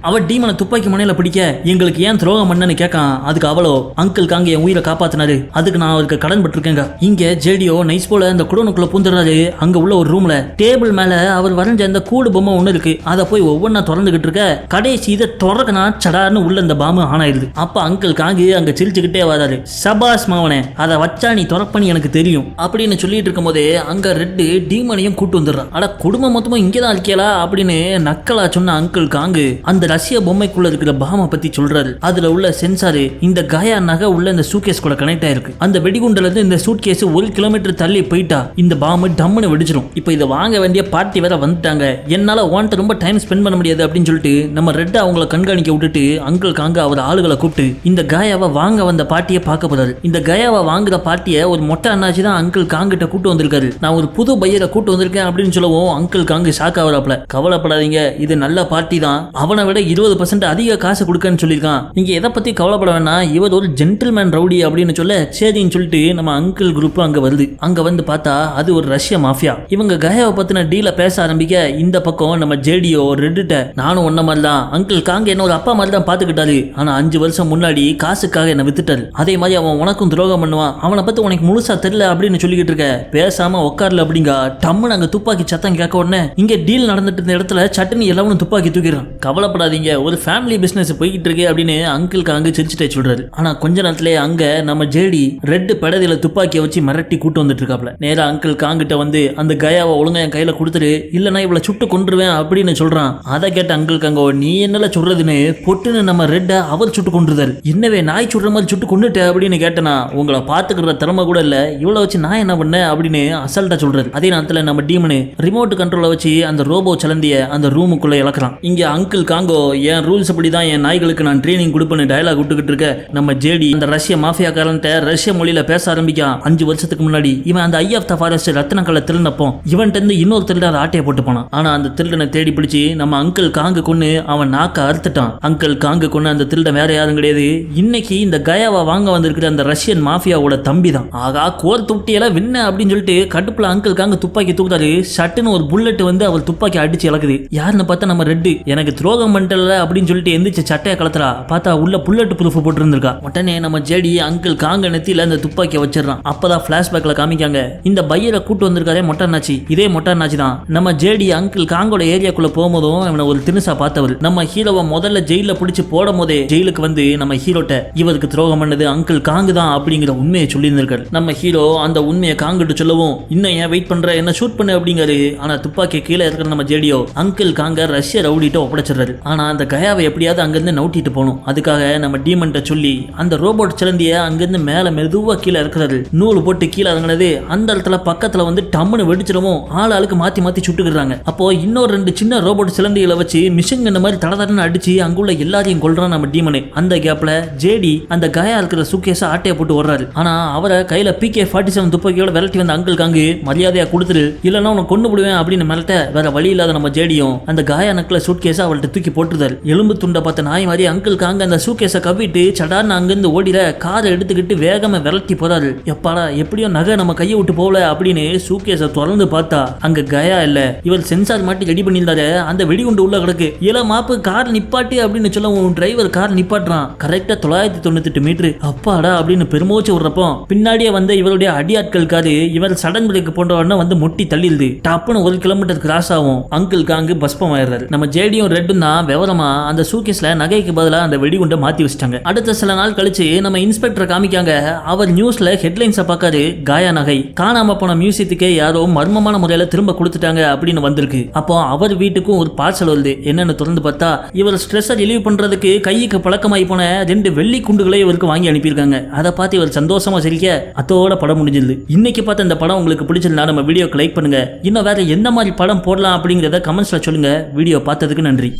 அவர் டீமனை துப்பாக்கி முனையில பிடிக்க எங்களுக்கு ஏன் துரோகம் பண்ணன்னு கேட்கான். அதுக்கு அவளோ அங்கிள் காங்க என் உயிரை காப்பாத்தினாரு, அதுக்கு நான் அவருக்கு கடன் பட்டிருக்கேங்க. இங்க ஜேடியோ நைஸ் போல அந்த குடோனுக்குள்ள பூந்துடுறாரு. அங்க உள்ள ஒரு ரூம்ல டேபிள் மேல அவர் வரைஞ்ச அந்த கூடு பொம்மை ஒண்ணு இருக்கு. அதை போய் ஒவ்வொன்னா திறந்துகிட்டு இருக்க கடைசி இதை திறக்கனா சடார்னு உள்ள இந்த பாம்பு ஆன் ஆயிடுது. அப்ப அங்கிள் காங்கு அங்க சிரிச்சுக்கிட்டே வராரு. சபாஸ் மாவனே, அதை வச்சா நீ திறப்பனி எனக்கு தெரியும் அப்படின்னு சொல்லிட்டு இருக்கும் போதே அங்க ரெட் டீமனையும் கூட்டு வந்துடுறான். அட குடும்பம் மொத்தமா இங்கதான் இருக்கீங்களா அப்படின்னு நக்கலா சொன்ன அங்கிள் காங்கு அந்த ரஷ்ய பொம்மைக்குள்ள இருக்கிற பாமை பத்தி சொல்றாரு. அதுல உள்ள சென்சாரு இந்த காயா நகை உள்ள இந்த சூட்கேஸ் கூட கனெக்ட் ஆயிருக்கு. அந்த வெடிகுண்டுல இருந்து இந்த சூட்கேஸ் 1 கிலோமீட்டர் தள்ளி போயிட்டா இந்த பாம்பு டம்முன்னு வெடிச்சிடும். இப்போ இதை வாங்க வேண்டிய பார்ட்டி வேற வந்துட்டாங்க, என்னால ஓன்ட்ட ரொம்ப டைம் ஸ்பெண்ட் பண்ண முடியாது அப்படின்னு சொல்லிட்டு நம்ம ரெட் அவங்கள கண்காணிக்க விட்டுட்டு அங்கிள் காங்க அவர் ஆளுகளை கூப்பிட்டு இந்த காயாவை வாங்க வந்த பார்ட்டியை பார்க்க போறாரு. இந்த காயாவை வாங்குற பார்ட்டியை ஒரு மொட்டை அண்ணாச்சி தான் அங்கிள் காங்கிட்ட கூட்டு வந்திருக்காரு. நான் ஒரு புது பையரை கூட்டு வந்திருக்கேன் அப்படின்னு சொல்லவும் அங்கிள் காங்கு ஷாக் ஆகுறாப்ல. கவலைப்படாதீங்க, இது நல்ல பார்ட்டி தான், அவனை விட 20% அதிக காசு கொடுக்கன்னு சொல்லியிருக்கான், நீங்க எதை பத்தி கவலைப்பட வேணாம், இவர் ஒரு ஜென்டில்மேன் ரவுடி அப்படின்னு சொல்ல சரின்னு சொல்லிட்டு நம்ம அங்கிள் குரூப் அங்க வருது. அங்க வந்து பார்த்தா அது ஒரு ரஷ்ய மாஃபியா. இவங்க கயாவை பத்தின டீல பேச ஆரம்பிக்க இந்த பக்கம் நம்ம ஜேடியோ ரெட்டுட்ட நானும் ஒன்ன மாதிரி தான், அங்கிள் காங்க என்ன ஒரு அப்பா மாதிரி தான் பாத்துக்கிட்டாரு, ஆனா 5 வருஷம் முன்னாடி காசுக்காக என்ன வித்துட்டாரு, அதே மாதிரி அவன் உனக்கும் துரோகம் பண்ணுவான், அவனை பத்தி உனக்கு முழுசா தெரியல அப்படின்னு சொல்லிக்கிட்டு இருக்க, பேசாம உட்கார்ல அப்படிங்க டம்முன்னு அங்க துப்பாக்கி சத்தம் கேட்க உடனே இங்க டீல் நடந்துட்டு இருந்த இடத்துல சட்டுன்னு எல்லாரும் துப்பாக்கி தூக்கிடுறான். கவலைப்படாதீங்க, ஒரு ஃபேமிலி பிசினஸ் போய்கிட்டு இருக்கு அப்படின்னு அங்கிள் காங்க சிரிச்சுட்டே சொல்றாரு. ஆனா கொஞ்ச நேரத்திலே அங்க நம்ம ஜேடி ரெட் படதில துப்பாக்கியை வச்சு மிரட்டி கூட்டு வந்துட்டு இருக்காப்ல. நேரா அங்கிள் காங்கிட்ட வந்து அந்த கயாவை ஒழுங்கா என் கையில கொடுத்துரு, இல்லனா இவளை சுட்டு கொன்றுவேன் அப்படின்னு சொல்றான். அதை கேட்ட அங்கிள் காங்கோ நீ என்னல சொல்றதுன்னு பொட்டுன்னு நம்ம ரெட்ட அவர் சுட்டு கொன்றுதாரு. என்னவே நாய் சுடுற மாதிரி சுட்டு கொண்டுட்ட அப்படின்னு கேட்டனா, உங்களை பாத்துக்கிற திறமை கூட இல்ல, இவ்வளவு வச்சு நான் என்ன பண்ணேன் அப்படின்னு அசல்ட்டா சொல்றாரு. அதே நேரத்துல நம்ம டீமனு ரிமோட் கண்ட்ரோலை வச்சு அந்த ரோபோ சலந்திய அந்த ரூமுக்குள்ள இழக்கிறான். இங்க அங்கிள் காங்கோ என் ரூல்ஸ் படிதான் என் நாய்களுக்கு நான் ட்ரைனிங் கொடுப்பேன்னு டயலாக் விட்டுக்கிட்டு இருக்க நம்ம ஜேடி அந்த ரஷ்ய மாஃபியாக்காரன்ட்ட ரஷ்ய மொழியில பேச ஆரம்பிக்கான். 5 வருஷத்துக்கு முன்னாடி இவன் அந்த ஐ ஆஃப் த ஃபாரஸ்ட் ரத்தினக்கல்ல திருநப்போ இவன்ட்டு இருந்து இன்னொரு திருடர் ஆட்டையை போட்டு போனான். ஆனா அந்த திருடனை தேடி பிடிச்சி நம்ம அங்கிள் காங்கு கொண்டு அவன் நாக்க அறுத்துட்டான். அங்கிள் காங்கு கொண்டு அந்த திருடன் வேற யாரும் கிடையாது, இன்னைக்கு இந்த கயாவை வாங்க வந்திருக்கிற அந்த ரஷ்யன் மாஃபியாவோட தம்பி தான். ஆகா கோர் துட்டியெல்லாம் வின்ன அப்படின்னு சொல்லிட்டு கடுப்புல அங்கிள் காங்கு துப்பாக்கி தூக்குறாரு. சட்டுன்னு ஒரு புல்லட் வந்து அவர் துப்பாக்கி அடிச்சு இழக்குது. யாருன்னு பார்த்தா நம்ம ரெட்டு எனக்கு துரோகம் பண்ணிட்டல அப்படின்னு சொல்லிட்டு எந்திரிச்சு சட்டையை கலத்துறா. பார்த்தா உள்ள புல்லட் ப்ரூஃப் போட்டு இருந்திருக்கா. உடனே நம்ம ஜேடி அங்கிள் காங்க நெத்தியில அந்த துப்பாக்கியை வச்சிடறான். அப்பதான் பிளாஷ்பேக்ல காமிக்காங்க இந்த பையரை கூட்டு வந்திருக்காரே மொட்டர்னாச்சி, இதே மொட்டர்னாச்சி தான் நம்ம ஜேடி அங்கிள் காங்கோட ஏரியாக்குள்ள போகும்போதும் இவனை ஒரு தினுசா பார்த்தவர். நம்ம ஹீரோவை முதல்ல ஜெயில பிடிச்சு போடும் போதே ஜெயிலுக்கு வந்து நம்ம ஹீரோட்ட இவருக்கு துரோகம் பண்ணது அங்கிள் காங்கு தான் அப்படிங்கிற உண்மையை சொல்லி இருந்திருக்காரு. நம்ம ஹீரோ அந்த உண்மையை காங்கிட்டு சொல்லவும் இன்னும் ஏன் வெயிட் பண்ற, என்ன ஷூட் பண்ணு அப்படிங்காரு. ஆனா துப்பாக்கி கீழே இருக்கிற நம்ம ஜேடியோ அங்கிள் காங்க ரஷ்ய ரவுடிட்ட ஒப்படைச்சிடறாரு. ஆனா அந்த கயாவை எப்படியாவது அங்கிருந்து நவுட்டிட்டு போகணும். அதுக்காக நம்ம டீமன்ட்ட சொல்லி அந்த ரோபோட் சிலந்திய அங்கிருந்து மேல மெதுவா கீழே இருக்கிறாரு. நூல் போட்டு கீழே இறங்கினது அந்த இடத்துல பக்கத்துல வந்து டம்முன்னு வெடிச்சிடவும் ஆளுக்கு மாத்தி மாத்தி சுட்டுக்கிறாங்க. அப்போ இன்னொரு 2 சின்ன ரோபோட் சிலந்திகளை வச்சு மிஷின் இந்த மாதிரி தடதடன்னு அடிச்சு அங்குள்ள எல்லாரையும் கொல்றான் நம்ம டீமனு. அந்த கேப்ல ஜேடி அந்த கயா இருக்கிற சூட்கேஸை ஆட்டையை போட்டு வர்றாரு. ஆனா அவரை கையில PK-47 துப்பாக்கியோட விரட்டி வந்த அங்கிள் காங்கு மரியாதையா கொடுத்துரு, இல்லன்னா உனக்கு கொண்டு விடுவேன் அப்படின்னு மிரட்ட வேற வழி இல்லாத நம்ம ஜேடியும் அந்த காயா நக்கல சூட்கேஸை அவள்கிட்ட தூக்கி போட்டுருந்தாரு. எலும்பு துண்டை பார்த்த நாய் மாதிரி அங்கிள் காங்க அந்த சூட்கேஸை கவிட்டு சடார்னு அங்கிருந்து ஓடிட காரை எடுத்துக்கிட்டு வேகமா விரட்டி போறாரு. எப்பாடா எப்படியோ நகை நம்ம கையை விட்டு போகல அப்படின்னு சூட்கேஸை திறந்து பார்த்தா அங்க கயா இல்ல, இவர் சென்சார் மாட்டி ரெடி பண்ணியிருந்தாரு. அந்த வெடிகுண்டு உள்ள கிடக்கு. இல மாப்பு கார் நிப்பாட்டி அப்படின்னு சொல்ல டிரைவர் கார் நிப்பாட்டுறான். கரெக்டா 998 மீட்டர். அப்பாடா அப்படின்னு பெருமூச்சு விடுறப்போ பின்னாடியே வந்து இவருடைய அடியாட்கள் காரு இவர் சடன் பிரேக் போன்றவன வந்து முட்டி தள்ளிடுது. டப்புன்னு 1 கிலோமீட்டர் கிராஸ் ஆகும். அங்கிள் காங்கு பஸ்பம் ஆயிடுறாரு. நம்ம ஜேடியும் ரெட்டும் தான் விவரமா அந்த சூட்கேஸ்ல நகைக்கு பதிலாக அந்த வெடிகுண்டை மாத்தி வச்சிட்டாங்க. அடுத்த சில நாள் கழிச்சு நம்ம இன்ஸ்பெக்டர் காமிக்காங்க. அவர் நியூஸ்ல ஹெட்லைன்ஸை பார்க்காரு, காயா நகை காணாம போன மியூசியத்துக்கே யாரோ மர்மமான முறையில திரும்ப கொடுத்துட்டாங்க அப்படின்னு வந்திருக்கு. அப்போ அவர் வீட்டுக்கும் ஒரு பார்சல் வருது. என்னன்னு திறந்து பார்த்தா இவர் ஸ்ட்ரெஸ்ஸை ரிலீவ் பண்றதுக்கு கைக்கு பழக்கமாயி போன 2 வெள்ளி குண்டுகளை இவருக்கு வாங்கி அனுப்பியிருக்காங்க. அதை பார்த்து இவர் சந்தோஷமா சிரிக்க அதோட படம் முடிஞ்சிருது. இன்னைக்கு பார்த்த இந்த படம் உங்களுக்கு பிடிச்சிருந்தா நம்ம வீடியோக்கு லைக் பண்ணுங்க. இன்னும் வேற எந்த மாதிரி படம் போடலாம் அப்படிங்கிறத கமெண்ட்ஸ்ல சொல்லுங்க. வீடியோ பார்த்ததுக்கு நன்றி.